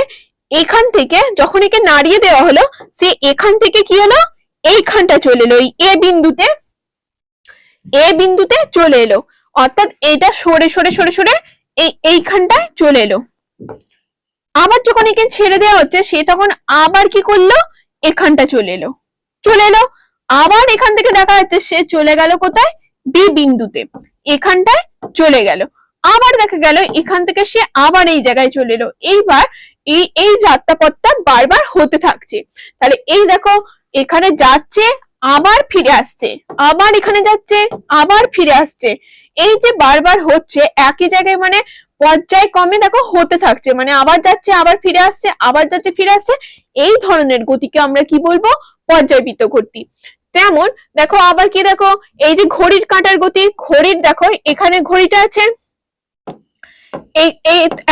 এখান থেকে যখন একে নাড়িয়ে দেওয়া হলো সে এখান থেকে কি হলো এইখানটা চলে এলো, এ বিন্দুতে চলে এলো, অর্থাৎ এটা সরে সরে সরে সরে এইখানটায় চলে এলো। আবার যখন একে ছেড়ে দেওয়া হচ্ছে সে তখন আবার কি করলো এখানটা চলে এলো, আবার এখান থেকে দেখা যাচ্ছে সে চলে গেল কোথায় বি বিন্দুতে, এখানটায় চলে গেল। আবার দেখা গেল এখান থেকে সে আবার এই জায়গায় চলে এলো। এইবার এই যাত্রাপথটা বারবার হতে থাকছে। তাহলে এই দেখো এখানে যাচ্ছে আবার ফিরে আসছে, আবার এখানে যাচ্ছে আবার ফিরে আসছে, এই যে বারবার হচ্ছে একই জায়গায়, মানে পর্যায়ক্রমে দেখো হতে থাকছে, মানে আবার যাচ্ছে আবার ফিরে আসছে, আবার যাচ্ছে ফিরে আসছে, এই ধরনের গতিকে আমরা কি বলবো পর্যায়বৃত্ত গতি। তেমন দেখো আবার কি দেখো এই যে ঘড়ির কাঁটার গতি, ঘড়ির দেখো এখানে ঘড়িটা আছে, এই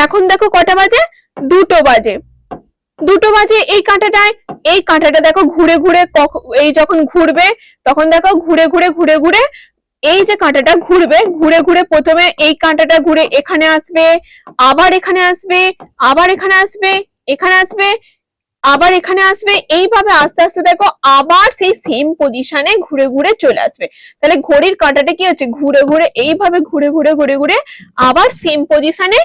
এখন দেখো কটা বাজে দুটো বাজে, এই কাঁটাটা দেখো ঘুরে ঘুরে এই যখন ঘুরবে তখন দেখো ঘুরে ঘুরে ঘুরে ঘুরে এই যে কাঁটাটা ঘুরবে, ঘুরে ঘুরে প্রথমে এই কাঁটাটা ঘুরে এখানে আসবে, আবার এখানে আসবে, আবার এখানে আসবে, এখানে আসবে, আবার এখানে আসবে, এইভাবে আস্তে আস্তে দেখো আবার সেই সেম পজিশনে ঘুরে ঘুরে চলে আসবে। তাহলে ঘড়ির কাঁটাটা কি হচ্ছে ঘুরে ঘুরে এইভাবে ঘুরে ঘুরে ঘুরে ঘুরে আবার সেম পজিশনে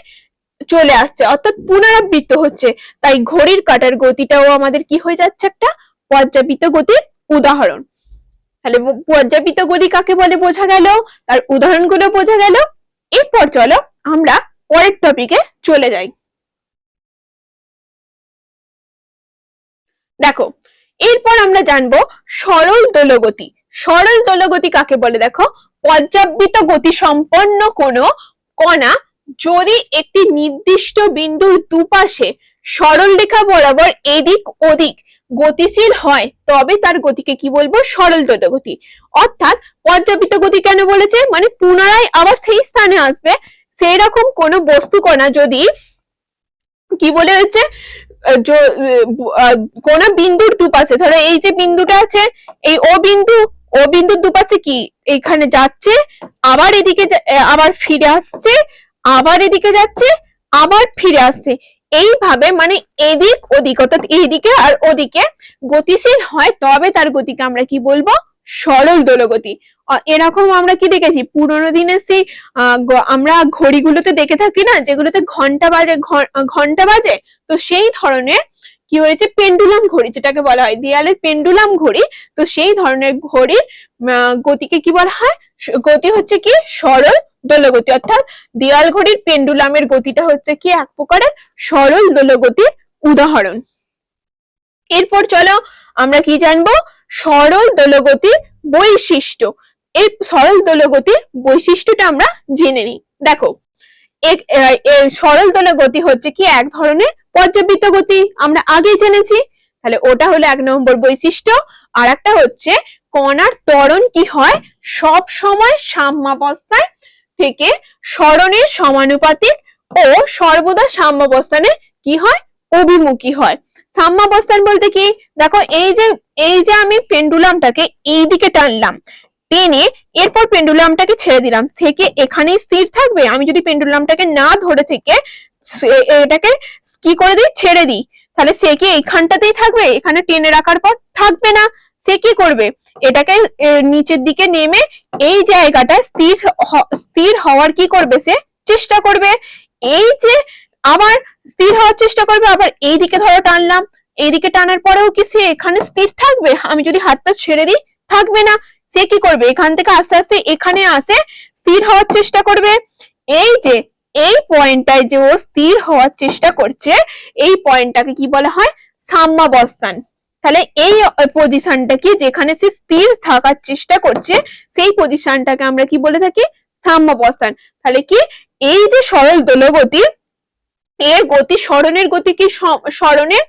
চলে আসছে, অর্থাৎ পুনরাবৃত্ত হচ্ছে। তাই ঘড়ির কাঁটার গতিটাও আমাদের কি হয়ে যাচ্ছে একটা পর্যাবৃত্ত গতির উদাহরণ। তাহলে পর্যাবৃত্ত গতি কাকে বলে বোঝা গেল, তার উদাহরণগুলো বোঝা গেল। এরপর চলো আমরা পরের টপিকে চলে যাই। দেখো এরপর আমরা জানবো সরল দোলগতি। সরল দোলগতি কাকে বলে দেখো পর্যাবৃত্ত গতি সম্পন্ন কোনো কণা যদি একটি নির্দিষ্ট বিন্দুর দুপাশে সরল রেখা বরাবর এদিক ওদিক গতিশীল হয় তবে তার গতিকে কি বলবো সরল দোলগতি। অর্থাৎ পর্যাবৃত্ত গতি কেন বলেছে মানে পুনরায় আবার সেই স্থানে আসবে, সেই রকম কোন বস্তু কণা যদি কি বলে হচ্ছে কোন বিন্দুর দুপাশে, ধরো এই যে বিন্দুটা আছে এই ও বিন্দুর দুপাশে কি এখানে যাচ্ছে আবার এদিকে আবার ফিরে আসছে, আবার এদিকে যাচ্ছে আবার ফিরে আসছে, এইভাবে মানে এদিক ওদিক অর্থাৎ এইদিকে আর ওদিকে গতিশীল হয় তবে তার গতিকে আমরা কি বলবো সরল দোলগতি। এরকম আমরা কি দেখেছি পুরোনো দিনের সেই আমরা ঘড়িগুলোতে দেখে থাকি না যেগুলোতে ঘন্টা বাজে, তো সেই ধরনের কি হয়েছে পেন্ডুলাম ঘড়ি যেটাকে বলা হয় দেয়ালের পেন্ডুলাম ঘড়ি, তো সেই ধরনের ঘড়ির গতিকে কি বলা হয় গতি হচ্ছে কি সরল দোলগতি। অর্থাৎ দেয়াল ঘড়ির পেন্ডুলামের গতিটা হচ্ছে কি এক প্রকারের সরল দোলগতির উদাহরণ। এরপর চলো আমরা কি জানবো, সরল দোলগতির বৈশিষ্ট্য। এই সরল দোলগতির বৈশিষ্ট্যটা আমরা জেনে নিই। দেখো, সরল দোলগতি হচ্ছে কি এক ধরনের পর্যাবৃত্ত গতি, আমরা আগেই জেনেছি। তাহলে ওটা হলো 1 নম্বর বৈশিষ্ট্য। আর একটা হচ্ছে কণার ত্বরণ কি হয়, সব সময় সাম্যাবস্থায় থেকে সরণের সমানুপাতিক ও সর্বদা সাম্যাবস্থানে কি হয়, অভিমুখী হয়। সাম্যাবস্থান বলতে কি, দেখো এই যে আমি পেন্ডুলামটাকে এই দিকে টানলাম, টেনে এরপর পেন্ডুলামটাকে ছেড়ে দিলাম, সে কি এখানেই স্থির থাকবে? আমি যদি পেন্ডুলামটাকে না ধরে থেকে এটাকে কি করে দিই, ছেড়ে দিই, তাহলে সে কি এইখানটাতেই থাকবে? এখানে টেনে রাখার পর থাকবে না, সে কি করবে, এটাকে নিচের দিকে নেমে এই জায়গাটা স্থির হওয়ার কি করবে, সে চেষ্টা করবে। এই যে আবার স্থির হওয়ার চেষ্টা করবে, আবার এইদিকে ধরো টানলাম, এইদিকে টানার পরেও কি সে এখানে স্থির থাকবে? আমি যদি হাতটা ছেড়ে দিই, থাকবে না, সে কি করবে, এখান থেকে আস্তে আস্তে এখানে আসে স্থির হওয়ার চেষ্টা করবে। এই যে এই পয়েন্টটায় যে ও স্থির হওয়ার চেষ্টা করছে, এই পয়েন্টটাকে কি বলা হয়, সাম্যাবস্থান। তাহলে এই পজিশনটাকে, যেখানে সে স্থির থাকার চেষ্টা করছে, সেই পজিশনটাকে আমরা কি বলে থাকি, সাম্যাবস্থান। তাহলে কি, এই যে সরল দোলগতি, এর গতি সরণের গতি কি, সরণের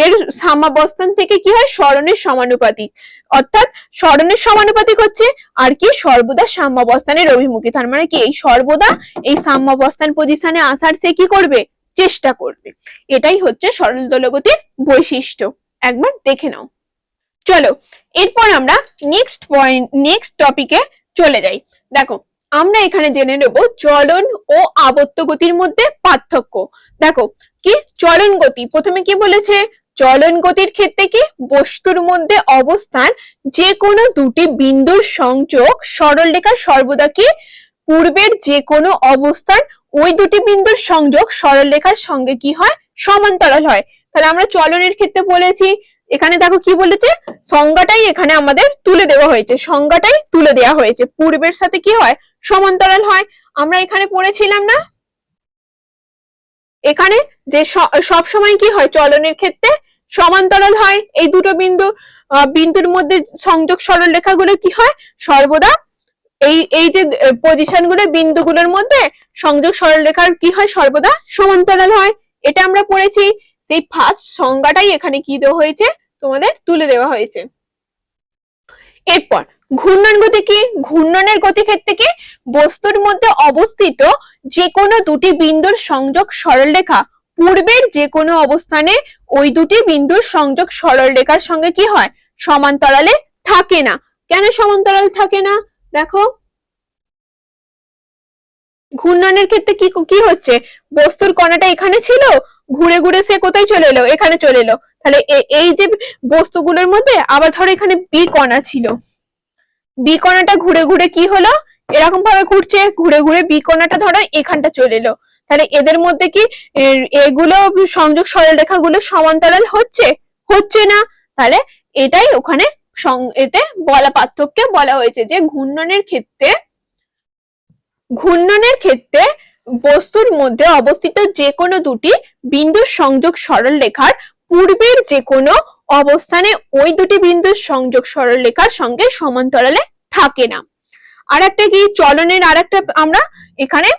এর সাম্যাবস্থান থেকে কি হয়, সরণের সমানুপাতিক, অর্থাৎ সরণের সমানুপাতিক হচ্ছে আর কি সর্বদা সাম্যাবস্থানের অভিমুখী। তার মানে কি, এই সর্বদা এই সাম্যাবস্থান পজিশনে আসার সে কি করবে, চেষ্টা করবে। এটাই হচ্ছে সরল দোলগতির বৈশিষ্ট্য, একবার দেখে নাও। চলো এরপর আমরা নেক্সট টপিকে চলে যাই। দেখো, আমরা এখানে জেনে নেব চলন ও আবর্ত গতির মধ্যে পার্থক্য। দেখো কি, চলন গতি, প্রথমে কি বলেছে, চলন গতির ক্ষেত্রে কি, বস্তুর মধ্যে অবস্থান যে কোনো দুটি বিন্দুর সংযোগ সরলরেখা সর্বদা কি পূর্বের যে কোনো অবস্থান ওই দুটি বিন্দুর সংযোগ সরলরেখার সঙ্গে কি হয়, সমান্তরাল হয়। তাহলে আমরা চলনের ক্ষেত্রে বলেছি, এখানে দেখো কি বলেছে, সংজ্ঞাটাই এখানে আমাদের তুলে দেওয়া হয়েছে, সংজ্ঞাটাই তুলে দেওয়া হয়েছে, পূর্বের সাথে কি হয়, সমান্তরাল হয়। আমরা এখানে পড়েছিলাম না, এখানে যে সব সময় কি হয়, চলনের ক্ষেত্রে সমান্তরাল হয়, এই দুটো বিন্দুর মধ্যে সংযোগ সরলরেখাগুলো কি হয়, সর্বদা এই যে পজিশন গুলো, বিন্দুগুলোর মধ্যে সংযোগ সরলরেখার কি হয়, সর্বদা সমান্তরাল হয়। এটা আমরা পড়েছি, সেই ফার্স্ট সংজ্ঞাটাই এখানে কি দেওয়া হয়েছে, তোমাদের তুলে দেওয়া হয়েছে। এরপর ঘূর্ণন গতি কি, ঘূর্ণনের গতি ক্ষেত্রে কি, বস্তুর মধ্যে অবস্থিত যে কোনো দুটি বিন্দুর সংযোগ সরলরেখা পূর্বের যে কোনো অবস্থানে ওই দুটি বিন্দুর সংযোগ সরলরেখার সঙ্গে কি হয়, সমান্তরালে থাকে না। কেন সমান্তরাল থাকে না, দেখো ঘূর্ণনের ক্ষেত্রে কি কি হচ্ছে, বস্তুর কণাটা এখানে ছিল, ঘুরে ঘুরে সে কোথায় চলে এলো, এখানে চলে এলো। তাহলে এই যে বস্তুগুলোর মধ্যে আবার ধরো এখানে বি কণা ছিল, বি কণাটা ঘুরে ঘুরে কি হলো, এরকম ভাবে ঘুরছে, ঘুরে ঘুরে বি কণাটা ধরো এখানটা চলে এলো। তাহলে এদের মধ্যে কি এগুলো সংযোগ সরলরেখাগুলো সমান্তরাল হচ্ছে, হচ্ছে না। তাহলে এটাই ওখানে এতে বলা, পার্থক্যে বলা হয়েছে যে ঘূর্ণনের ক্ষেত্রে বস্তুর মধ্যে অবস্থিত যে কোনো দুটি বিন্দুর সংযোগ সরলরেখার পূর্বের যে কোনো অবস্থানে ওই দুটি বিন্দুর সংযোগ সরলরেখার সঙ্গে সমান্তরালে থাকে না। আর একটা কি, চলনের আর একটা আমরা এখানে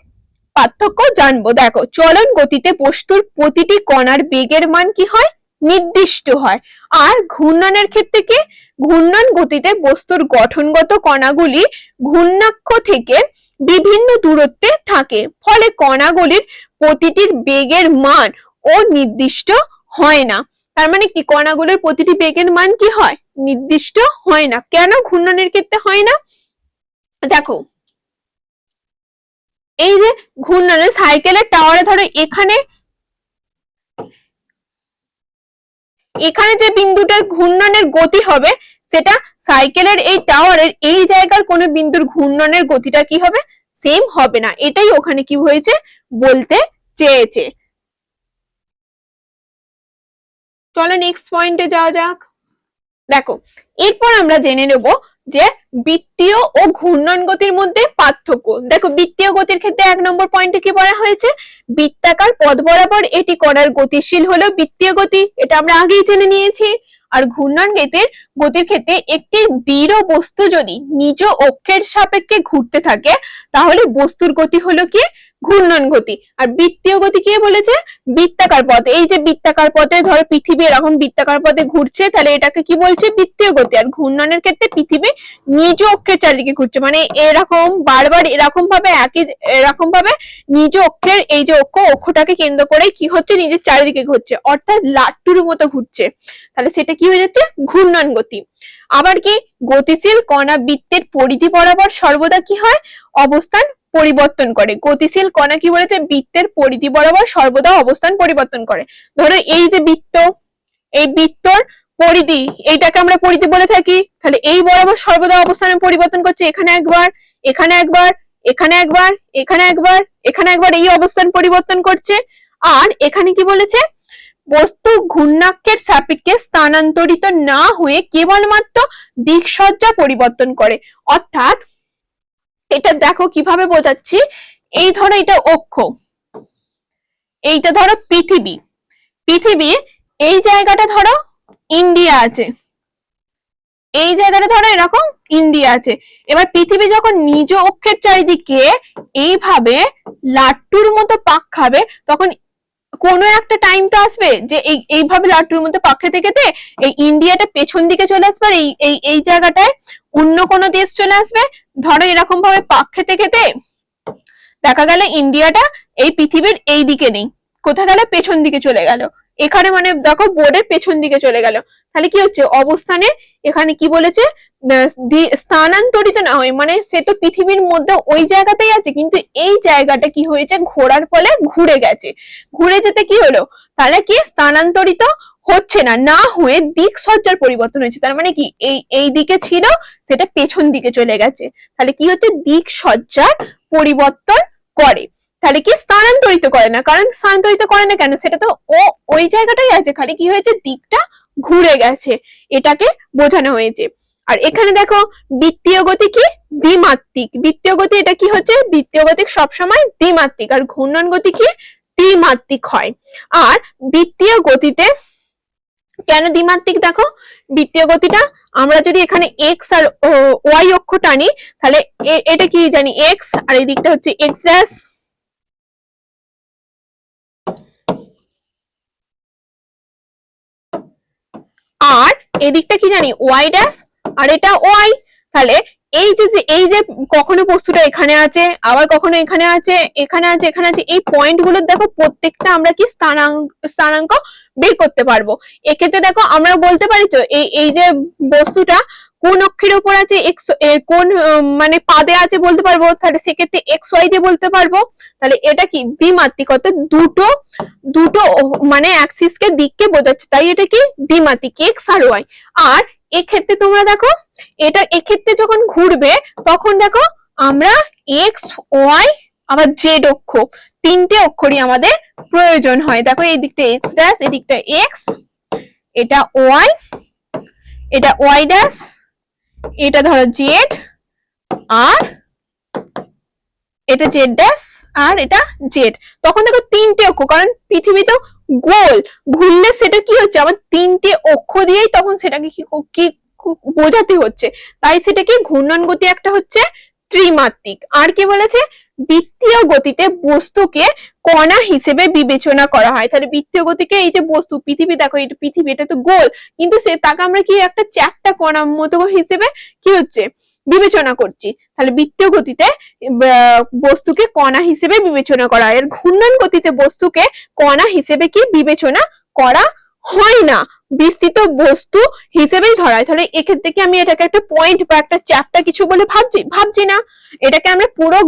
পার্থক্য জানবো। দেখো, চলন গতিতে বস্তুর প্রতিটি কণার বেগের মান কি হয়, নির্দিষ্ট হয়। আর ঘূর্ণনের ক্ষেত্রে কি, ঘূর্ণন গতিতে বস্তুর গঠনগত কণাগুলি ঘূর্ণাক্ষ থেকে বিভিন্ন দূরত্বে থাকে, ফলে কণাগুলির প্রতিটির বেগের মান ও নির্দিষ্ট হয় না। তার মানে কি, কণাগুলোর প্রতিটি বেগের মান কি হয়, নির্দিষ্ট হয় না। কেন ঘূর্ণনের ক্ষেত্রে হয় না, দেখো এই যে ঘূর্ণনে সাইকেলের টাওয়ারে ধরো এখানে যে বিন্দুটার ঘূর্ণনের গতি হবে, সেটা সাইকেলের এই টাওয়ারের এই জায়গার কোন বিন্দুর ঘূর্ণনের গতিটা কি হবে, সেম হবে না। এটাই ওখানে কি হয়েছে, বলতে চেয়েছে। চলো নেক্সট পয়েন্টে যাওয়া যাক। দেখো, এরপর আমরা জেনে নেব যে বৃত্তীয় ও ঘূর্ণন গতির মধ্যে পার্থক্য। দেখো বৃত্তীয় গতির ক্ষেত্রে 1 নম্বর পয়েন্টে কি বলা হয়েছে, বৃত্তাকার পথ বরাবর এটি কণার গতিশীল হলো বৃত্তীয় গতি, এটা আমরা আগেই জেনে নিয়েছি। আর ঘূর্ণন গতির ক্ষেত্রে একটি দৃঢ় বস্তু যদি নিজ অক্ষের সাপেক্ষে ঘুরতে থাকে তাহলে বস্তুর গতি হলো কি, ঘূর্ণন গতি। আর বৃত্তীয় গতি কি বলেছে, বৃত্তাকার পথ, এই যে বৃত্তাকার পথে ধরো পৃথিবী এরকম বৃত্তাকার পথে ঘুরছে, তাহলে এটাকে কি বলছে, বৃত্তীয় গতি। আর ঘূর্ণনের ক্ষেত্রে পৃথিবী নিজ অক্ষের চারিদিকে ঘুরছে, মানে এরকম বারবার এরকম ভাবে নিজ অক্ষের এই যে অক্ষটাকে কেন্দ্র করে কি হচ্ছে, নিজের চারিদিকে ঘুরছে, অর্থাৎ লাট্টুর মতো ঘুরছে, তাহলে সেটা কি হয়ে যাচ্ছে, ঘূর্ণন গতি। আবার কি, গতিশীল কণা বৃত্তের পরিধি বরাবর সর্বদা কি হয়, অবস্থান পরিবর্তন করে। গতিশীল কণা কি বলেছে, বৃত্তের পরিধি বরাবর সর্বদা অবস্থান পরিবর্তন করে। ধরো এই যে বৃত্ত, এই বৃত্তর পরিধি, এইটাকে আমরা পরিধি বলে থাকি, তাহলে এই বরাবর সর্বদা অবস্থান পরিবর্তন করছে, এখানে একবার, এখানে একবার, এখানে একবার, এখানে একবার, এখানে একবার, এই অবস্থান পরিবর্তন করছে। আর এখানে কি বলেছে, বস্তু ঘূর্ণাক্ষের সাপেক্ষে স্থানান্তরিত না হয়ে কেবলমাত্র দিকসজ্জা পরিবর্তন করে। অর্থাৎ এটা দেখো কিভাবে বোঝাচ্ছি, এই ধরো এটা অক্ষ, এইটা ধরো পৃথিবী, পৃথিবীর এই জায়গাটা ধরো ইন্ডিয়া আছে, এই জায়গাটা ধরো এরকম ইন্ডিয়া আছে। এবার পৃথিবী যখন নিজ অক্ষের চারিদিকে এইভাবে লাট্টুর মতো পাক খাবে, তখন কোনো একটা টাইম তো আসবে যে এইভাবে লাট্টুর মতো পাক খেতে খেতে এই ইন্ডিয়াটা পেছন দিকে চলে আসবে, আর এই জায়গাটায় অন্য কোনো দেশ চলে আসবে। ধরো এরকম ভাবে পাক খেতে খেতে দেখা গেল ইন্ডিয়াটা এই পৃথিবীর এই দিকে নেই, কোথায় গেল, পেছন দিকে চলে গেল, এখানে মানে দেখো বোর্ডের পেছন দিকে চলে গেল। তাহলে কি হচ্ছে, অবস্থানের এখানে কি বলেছে, স্থানান্তরিত না হয়, মানে সে তো পৃথিবীর মধ্যে ওই জায়গাতেই আছে, কিন্তু এই জায়গাটা কি হয়েছে, ঘোরার ফলে ঘুরে গেছে, ঘুরে যেতে কি হলো, তাহলে কি স্থানান্তরিত হচ্ছে না, না হয়ে দিক সজ্জার পরিবর্তন হয়েছে। তার মানে কি, এই দিকে ছিল সেটা পেছন দিকে চলে গেছে, তাহলে কি হচ্ছে, দিক সজ্জার পরিবর্তন করে। তাহলে কি স্থানান্তরিত করে না, কারণ স্থানান্তরিত করে না কেন, সেটা তো ওই জায়গাটাই আছে, খালি কি হয়েছে, দিকটা ঘুরে গেছে, এটাকে বোঝানো হয়েছে। আর এখানে দেখো বৃত্তীয় গতি কি, দ্বিমাত্রিক। বৃত্তীয় গতি এটা কি হচ্ছে, বৃত্তীয় গতি সবসময় দ্বিমাত্রিক, আর ঘূর্ণন গতি কি, ত্রিমাত্রিক হয়। আর বৃত্তীয় গতিতে কেন দ্বিমাত্রিক, দেখো বৃত্তীয় গতিটা আমরা যদি এখানে এক্স আর ওয়াই অক্ষ টানি, তাহলে এটা কি জানি, এক্স, আর এই দিকটা হচ্ছে এক্স ড্যাশ, আর এদিকটা কি জানি, ওয়াই ড্যাশ, আর এটা ওয়াই। তাহলে এই যে কখনো বস্তুটা এখানে আছে, আবার কখনো এখানে আছে, এখানে আছে, এখানে আছে, এই পয়েন্ট গুলো দেখো প্রত্যেকটা আমরা কি স্থানাঙ্ক বের করতে পারবো। এক্ষেত্রে দেখো আমরা বলতে পারি তো, এই যে বস্তুটা কোন অক্ষের উপর আছে, এক্স কোন মানে পাদে আছে বলতে পারবো, তাহলে সেক্ষেত্রে এক্স ওয়াই দিয়ে বলতে পারবো। তাহলে এটা কি দ্বিমাত্রিক, অর্থাৎ দুটো দুটো মানে অ্যাক্সিসকে দিককে বোঝাচ্ছে, তাই এটা কি দ্বিমাত্রিক, এক্স আর ওয়াই। আর এক্ষেত্রে তোমরা দেখো, এটা এক্ষেত্রে যখন ঘুরবে তখন দেখো আমরা এক্স ওয়াই আবার জেড অক্ষ, তিনটে অক্ষরই আমাদের প্রয়োজন হয়। দেখো এই দিকটা এক্স ড্যাশ, এই দিকটা এক্স, এটা ওয়াই, এটা ওয়াই ড্যাশ, এটা ধরো জেড, আর এটা জেড ড্যাশ, আর এটা জেড। তখন দেখো তিনটে অক্ষ, কারণ পৃথিবী তো গোল, ঘুরলে সেটা কি হচ্ছে, আবার তিনটে অক্ষ দিয়েই তখন সেটাকে কি বোঝাতে হচ্ছে, তাই সেটাকে ঘূর্ণন গতি একটা হচ্ছে ত্রিমাত্রিক। আর কি বলেছে, বৃত্তীয় গতিতে বস্তুকে কণা হিসেবে বিবেচনা করা হয়। তাহলে বৃত্তীয় গতিকে এই যে বস্তু পৃথিবী, দেখো এটা পৃথিবী, এটা তো গোল, কিন্তু তাকে আমরা কি একটা চ্যাপ্টা কণা মতো হিসেবে কি হচ্ছে, বিবেচনা করছি। তাহলে বৃত্তীয় গতিতে বস্তুকে কণা হিসেবে বিবেচনা করা হয়, আর ঘূর্ণন গতিতে বস্তুকে কণা হিসেবে কি বিবেচনা করা হয় না, বিস্তৃত বস্তু হিসেবেই ধরা হয়। তাহলে এক্ষেত্রে কি আমি এটাকে একটা পয়েন্ট বা একটা চ্যাপ্টা কিছু বলে ভাবছি না, এটাকে আমরা পুরো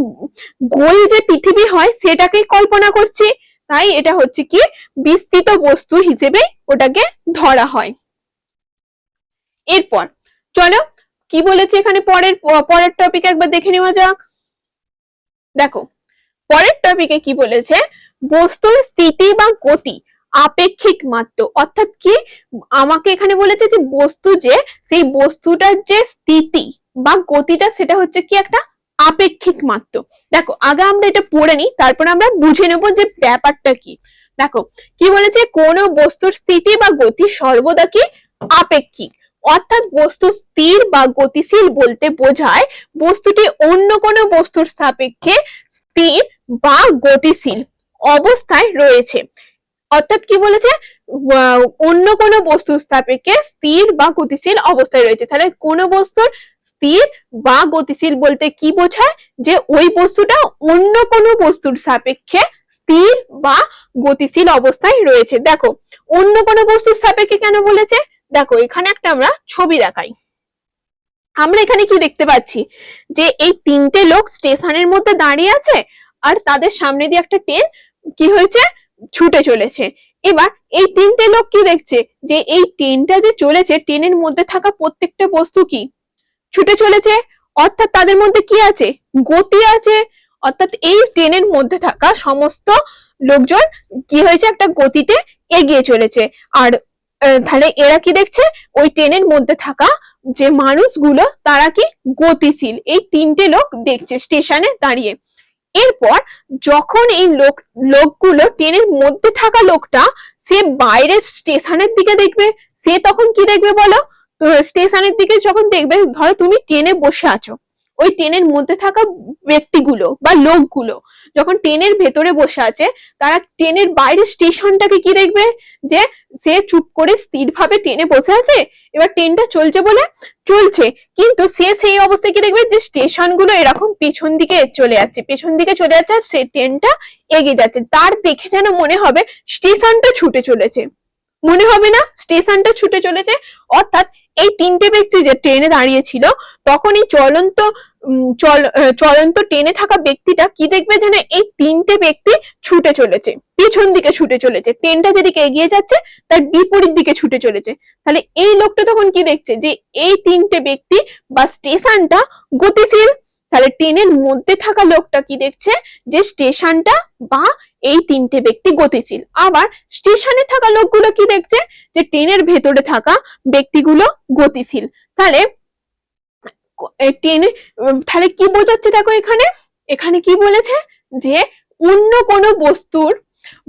গোল যে পৃথিবী হয় সেটাকেই কল্পনা করছি, তাই এটা হচ্ছে কি বিস্তৃত বস্তু হিসেবে ওটাকে ধরা হয়। এরপর চলো কি বলেছে এখানে, পরের টপিক একবার দেখে নেওয়া যাক। দেখো পরের টপিকে কি বলেছে, বস্তুর স্থিতি বা গতি আপেক্ষিক মাত্র। অর্থাৎ কি, আমাকে এখানে বলেছে যে বস্তু, যে সেই বস্তুটার যে স্থিতি বা গতিটা সেটা হচ্ছে কি একটা আপেক্ষিক মাত্র। দেখো আগে আমরা এটা পড়ে নিই, তারপর আমরা বুঝে নেব যে ব্যাপারটা কি। দেখো কি বলেছে, কোন বস্তুর স্থিতি বা গতি সর্বদা কি আপেক্ষিক, অর্থাৎ বস্তু স্থির বা গতিশীল বলতে বোঝায় বস্তুটি অন্য কোনো বস্তুর সাপেক্ষে স্থির বা গতিশীল অবস্থায় রয়েছে। অর্থাৎ কি বলেছে, অন্য কোনো বস্তুর সাপেক্ষে স্থির বা গতিশীল অবস্থায় রয়েছে। তাহলে কোন বস্তুর স্থির বা গতিশীল বলতে কি বোঝায়, যে ওই বস্তুটা অন্য কোনো বস্তুর সাপেক্ষে স্থির বা গতিশীল অবস্থায় রয়েছে। দেখো অন্য কোনো বস্তুর সাপেক্ষে কেন বলেছে, দেখো এখানে একটা আমরা ছবি দেখাই। আমরা এখানে কি দেখতে পাচ্ছি, যে এই তিনটে লোক স্টেশনের মধ্যে দাঁড়িয়ে আছে, আর তাদের সামনে দিয়ে একটা ট্রেন কি হয়েছে, ছুটে চলেছে। এবার এই তিনটে লোক কি দেখছে, যে এই ট্রেনটা যে চলেছে, ট্রেনের মধ্যে থাকা প্রত্যেকটা বস্তু কি ছুটে চলেছে, অর্থাৎ তাদের মধ্যে কি আছে, গতি আছে। অর্থাৎ এই ট্রেনের মধ্যে থাকা সমস্ত লোকজন কি হয়েছে, একটা গতিতে এগিয়ে চলেছে। আর তাহলে এরা কি দেখছে, ওই ট্রেনের মধ্যে থাকা যে মানুষগুলো তারা কি গতিশীল, এই তিনটে লোক দেখছে স্টেশনে দাঁড়িয়ে। এরপর যখন এই লোকগুলো ট্রেনের মধ্যে থাকা লোকটা সে বাইরের স্টেশনের দিকে দেখবে, সে তখন কি দেখবে বলো, তো স্টেশনের দিকে যখন দেখবে, ধরো তুমি ট্রেনে বসে আছো, ওই ট্রেনের মধ্যে থাকা ব্যক্তিগুলো বা লোকগুলো যখন ট্রেনের ভেতরে বসে আছে, তারা ট্রেনের বাইরের স্টেশনটাকে কি দেখবে, যে সে চুপ করে স্থিরভাবে ট্রেনে বসে আছে, এবার ট্রেনটা চলছে বলে চলছে, কিন্তু সে সেই অবস্থায় কি দেখবে, যে স্টেশন গুলো এরকম পেছন দিকে চলে যাচ্ছে, পেছন দিকে চলে যাচ্ছে, আর সে ট্রেনটা এগিয়ে যাচ্ছে, তার দেখে যেন মনে হবে স্টেশনটা ছুটে চলেছে, মনে হবে না স্টেশনটা ছুটে চলেছে। অর্থাৎ এই তিনটে ব্যক্তি যে ট্রেনে দাঁড়িয়ে ছিল, তখন এই চলন্ত ট্রেনে থাকা ব্যক্তিটা কি দেখবে, যেন এই তিনটে ব্যক্তি ছুটে চলেছে, পিছন দিকে ছুটে চলেছে, ট্রেনটা যেদিকে এগিয়ে যাচ্ছে তার বিপরীত দিকে ছুটে চলেছে। তাহলে এই লোকটা তখন কি দেখছে, যে এই তিনটে ব্যক্তি বা স্টেশনটা গতিশীল। তাহলে ট্রেনের মধ্যে থাকা লোকটা কি দেখছে, যে স্টেশনটা বা এই তিনটে ব্যক্তি গতিশীল। আবার স্টেশনে থাকা লোকগুলো কি দেখছে, যে ট্রেনের ভেতরে থাকা ব্যক্তিগুলো গতিশীল। তাহলে ট্রেনে তাহলে কি বোঝাচ্ছে, দেখো এখানে এখানে কি বলেছে, যে অন্য কোনো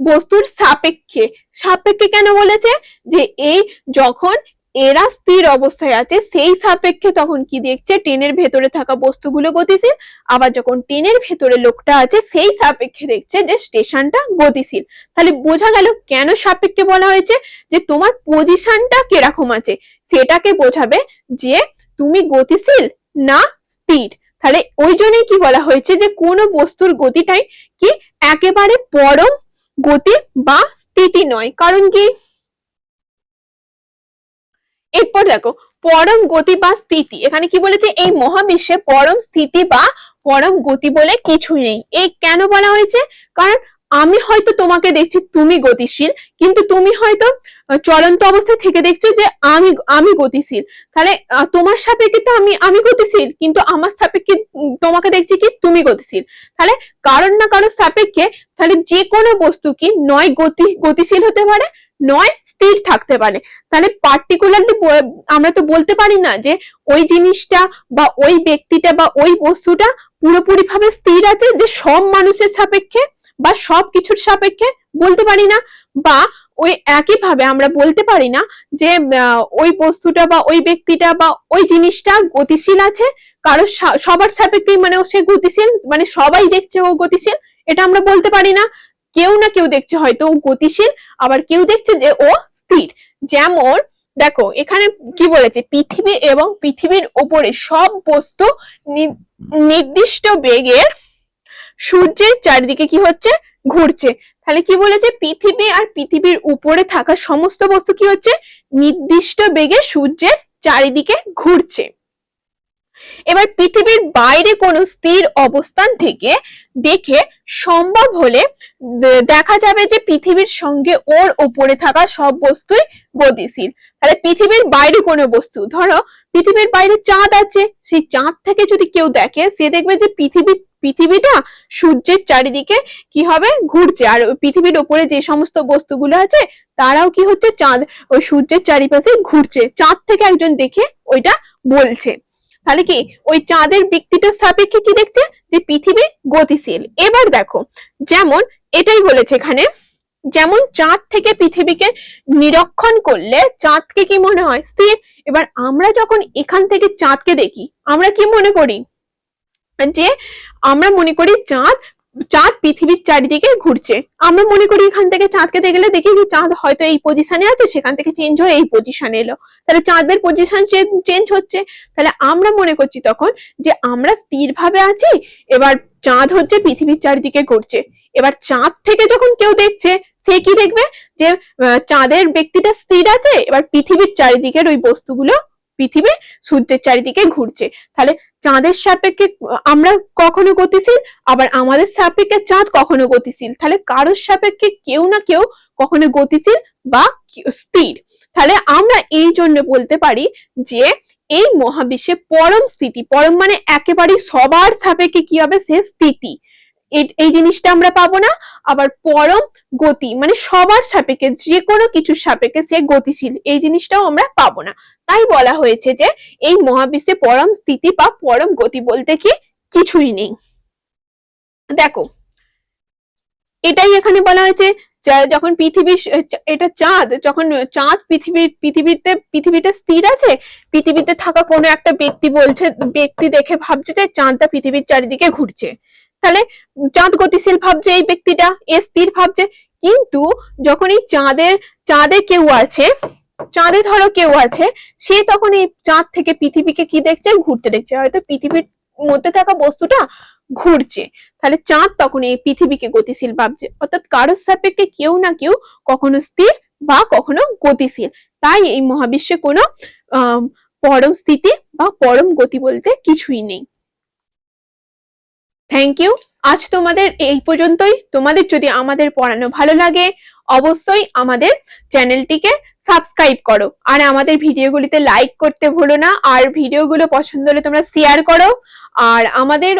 বস্তুর সাপেক্ষে, সাপেক্ষে কেন বলেছে, যে এই যখন এরা স্থির অবস্থায় আছে সেই সাপেক্ষে তখন কি দেখছে, ট্রেনের ভেতরে থাকা বস্তুগুলো গতিশীল। আবার যখন ট্রেনের ভেতরে লোকটা আছে সেই সাপেক্ষে দেখছে যে স্টেশনটা গতিশীল। তাহলে বোঝা গেল কেন সাপেক্ষে বলা হয়েছে, যে তোমার পজিশনটা কিরকম আছে সেটাকে বোঝাবে, যে তুমি গতিশীল না স্থির। তাহলে ওই জন্যই কি বলা হয়েছে, যে কোনো বস্তুর গতিটাই কি একেবারে পরম গতি বা স্থিতি নয়। কারণ কি, এরপর দেখো পরম গতি বা স্থিতি, এখানে কি বলেছে, এই মহাবিশ্বে পরম স্থিতি বা পরম গতি বলে কিছুই নেই। এই কেন বলা হয়েছে, কারণ আমি হয়তো তোমাকে দেখছি তুমি গতিশীল, কিন্তু তুমি হয়তো চলন্ত অবস্থায় থেকে দেখছো যে আমি গতিশীল। তাহলে তোমার সাপেক্ষে তো আমি গতিশীল, কিন্তু আমার সাপেক্ষে তোমাকে দেখছি কি তুমি গতিশীল। তাহলে কারণ না কারোর সাপেক্ষে তাহলে যে কোনো বস্তু কি নয় গতিশীল হতে পারে, নয় স্থির থাকতে পারে। তাহলে পার্টিকুলারলি আমরা তো বলতে পারি না যে ওই জিনিসটা বা ওই ব্যক্তিটা বা ওই বস্তুটা পুরোপুরি ভাবে স্থির আছে, যে সব মানুষের সাপেক্ষে বা সব কিছুর সাপেক্ষে বলতে পারি না। বা ওই একইভাবে আমরা বলতে পারি না যে ওই বস্তুটা বা ওই ব্যক্তিটা বা ওই জিনিসটা গতিশীল আছে কারো সবার সাপেক্ষে, মানে সে গতিশীল, মানে সবাই দেখছে ও গতিশীল, এটা আমরা বলতে পারি না। কেউ না কেউ দেখছে হয়তো ও গতিশীল, আবার কেউ দেখছে যে ও স্থির। যেমন দেখো এখানে কি বলেছে, পৃথিবী এবং পৃথিবীর উপরে সব বস্তু নির্দিষ্ট বেগের সূর্যের চারিদিকে কি হচ্ছে, ঘুরছে। তাহলে কি বলেছে, পৃথিবী আর পৃথিবীর উপরে থাকা সমস্ত বস্তু কি হচ্ছে, নির্দিষ্ট বেগে সূর্যের চারিদিকে ঘুরছে। এবার পৃথিবীর বাইরে কোনো স্থির অবস্থান থেকে দেখে সম্ভব হলে দেখা যাবে যে পৃথিবীর সঙ্গে ওর উপরে থাকা সব বস্তুই গতিশীল। তাহলে পৃথিবীর বাইরে কোনো বস্তু, ধরো পৃথিবীর বাইরে চাঁদ আছে, সেই চাঁদ থেকে যদি কেউ দেখে সে দেখবে যে পৃথিবীটা সূর্যের চারিদিকে কি হবে, ঘুরছে। আর পৃথিবীর উপরে যে সমস্ত বস্তুগুলো আছে তারাও কি হচ্ছে, চাঁদ ওই সূর্যের চারিপাশে ঘুরছে। চাঁদ থেকে একজন দেখে ওইটা বলছে। তাহলে কি ওই চাঁদের ব্যক্তিটার সাপেক্ষে কি দেখছে যে পৃথিবী গতিশীল। এবার দেখো যেমন এটাই বলেছে এখানে, যেমন চাঁদ থেকে পৃথিবীকে নিরীক্ষণ করলে চাঁদকে কি মনে হয় স্থির। এবার আমরা যখন এখান থেকে চাঁদকে দেখি আমরা কি মনে করি, যে আমরা মনে করি চাঁদ চাঁদ পৃথিবীর চারিদিকে ঘুরছে। আমরা মনে করি এখান থেকে চাঁদকে দেখলে দেখি যে চাঁদ হয়তো এই পজিশনে আছে, সেখান থেকে চেঞ্জ হয়ে এই পজিশনে এলো, তাহলে চাঁদের পজিশন চেঞ্জ হচ্ছে। তাহলে আমরা মনে করছি তখন যে আমরা স্থির ভাবে আছি, এবার চাঁদ হচ্ছে পৃথিবীর চারিদিকে ঘুরছে। এবার চাঁদ থেকে যখন কেউ দেখছে সে কি দেখবে যে চাঁদের ব্যক্তিটা স্থির আছে, এবার পৃথিবীর চারিদিকের ওই বস্তুগুলো পৃথিবী সূর্যের চারিদিকে ঘুরছে। তাহলে চাঁদের সাপেক্ষে আমরা কখনো গতিশীল, আবার আমাদের সাপেক্ষে চাঁদ কখনো গতিশীল। তাহলে কারোর সাপেক্ষে কেউ না কেউ কখনো গতিশীল বা স্থির। তাহলে আমরা এই জন্য বলতে পারি যে এই মহাবিশ্বে পরম স্থিতি, পরম মানে একেবারে সবার সাপেক্ষে কি হবে, সে স্থিতি, এই জিনিসটা আমরা পাবো না। আবার পরম গতি মানে সবার সাপেক্ষে, যে কোনো কিছুর সাপেক্ষে সে গতিশীল, এই জিনিসটাও আমরা পাবো না। তাই বলা হয়েছে যে এই মহাবিশ্বে পরম স্থিতি বা পরম গতি বলতে কি কিছুই নেই। দেখো এটাই এখানে বলা হয়েছে, যখন পৃথিবী, এটা চাঁদ, যখন চাঁদ পৃথিবীটা স্থির আছে, পৃথিবীতে থাকা কোনো একটা ব্যক্তি বলছে, ব্যক্তি দেখে ভাবছে যে চাঁদটা পৃথিবীর চারিদিকে ঘুরছে, তাহলে চাঁদ গতিশীল ভাবছে, এই ব্যক্তিটা এ স্থির ভাবছে। কিন্তু যখন এই চাঁদে কেউ আছে, চাঁদে ধরো কেউ আছে, সে তখন এই চাঁদ থেকে পৃথিবীকে কি দেখছে, ঘুরতে দেখছে, হয়তো পৃথিবীর মধ্যে থাকা বস্তুটা ঘুরছে, তাহলে চাঁদ তখন এই পৃথিবীকে গতিশীল ভাবছে। অর্থাৎ কারোর সাপেক্ষে কেউ না কেউ কখনো স্থির বা কখনো গতিশীল। তাই এই মহাবিশ্বে কোনো পরম স্থিতি বা পরম গতি বলতে কিছুই নেই। Thank you. আজ তোমাদের এই পর্যন্তই। তোমাদের যদি আমাদের পড়ানো ভালো লাগে অবশ্যই আমাদের চ্যানেলটিকে সাবস্ক্রাইব করো, আর আমাদের ভিডিওগুলিতে লাইক করতে ভুলো না, আর ভিডিওগুলো পছন্দ হলে তোমরা শেয়ার করো। আর আমাদের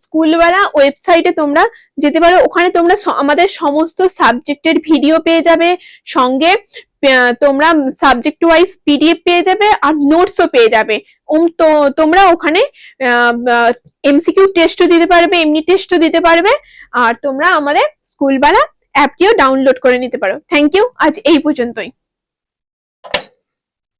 স্কুলওয়ালা ওয়েবসাইটে তোমরা যেতে পারো, ওখানে তোমরা আমাদের সমস্ত সাবজেক্টের ভিডিও পেয়ে যাবে, সঙ্গে তোমরা সাবজেক্ট ওয়াইজ পিডিএফ পেয়ে যাবে আর নোটসও পেয়ে যাবে। তো তোমরা ওখানে এমসিকিউ টেস্টও দিতে পারবে, এমনি টেস্টও দিতে পারবে, আর তোমরা আমাদের স্কুলওয়ালা অ্যাপটিও ডাউনলোড করে নিতে পারো। থ্যাংক ইউ, আজ এই পর্যন্তই।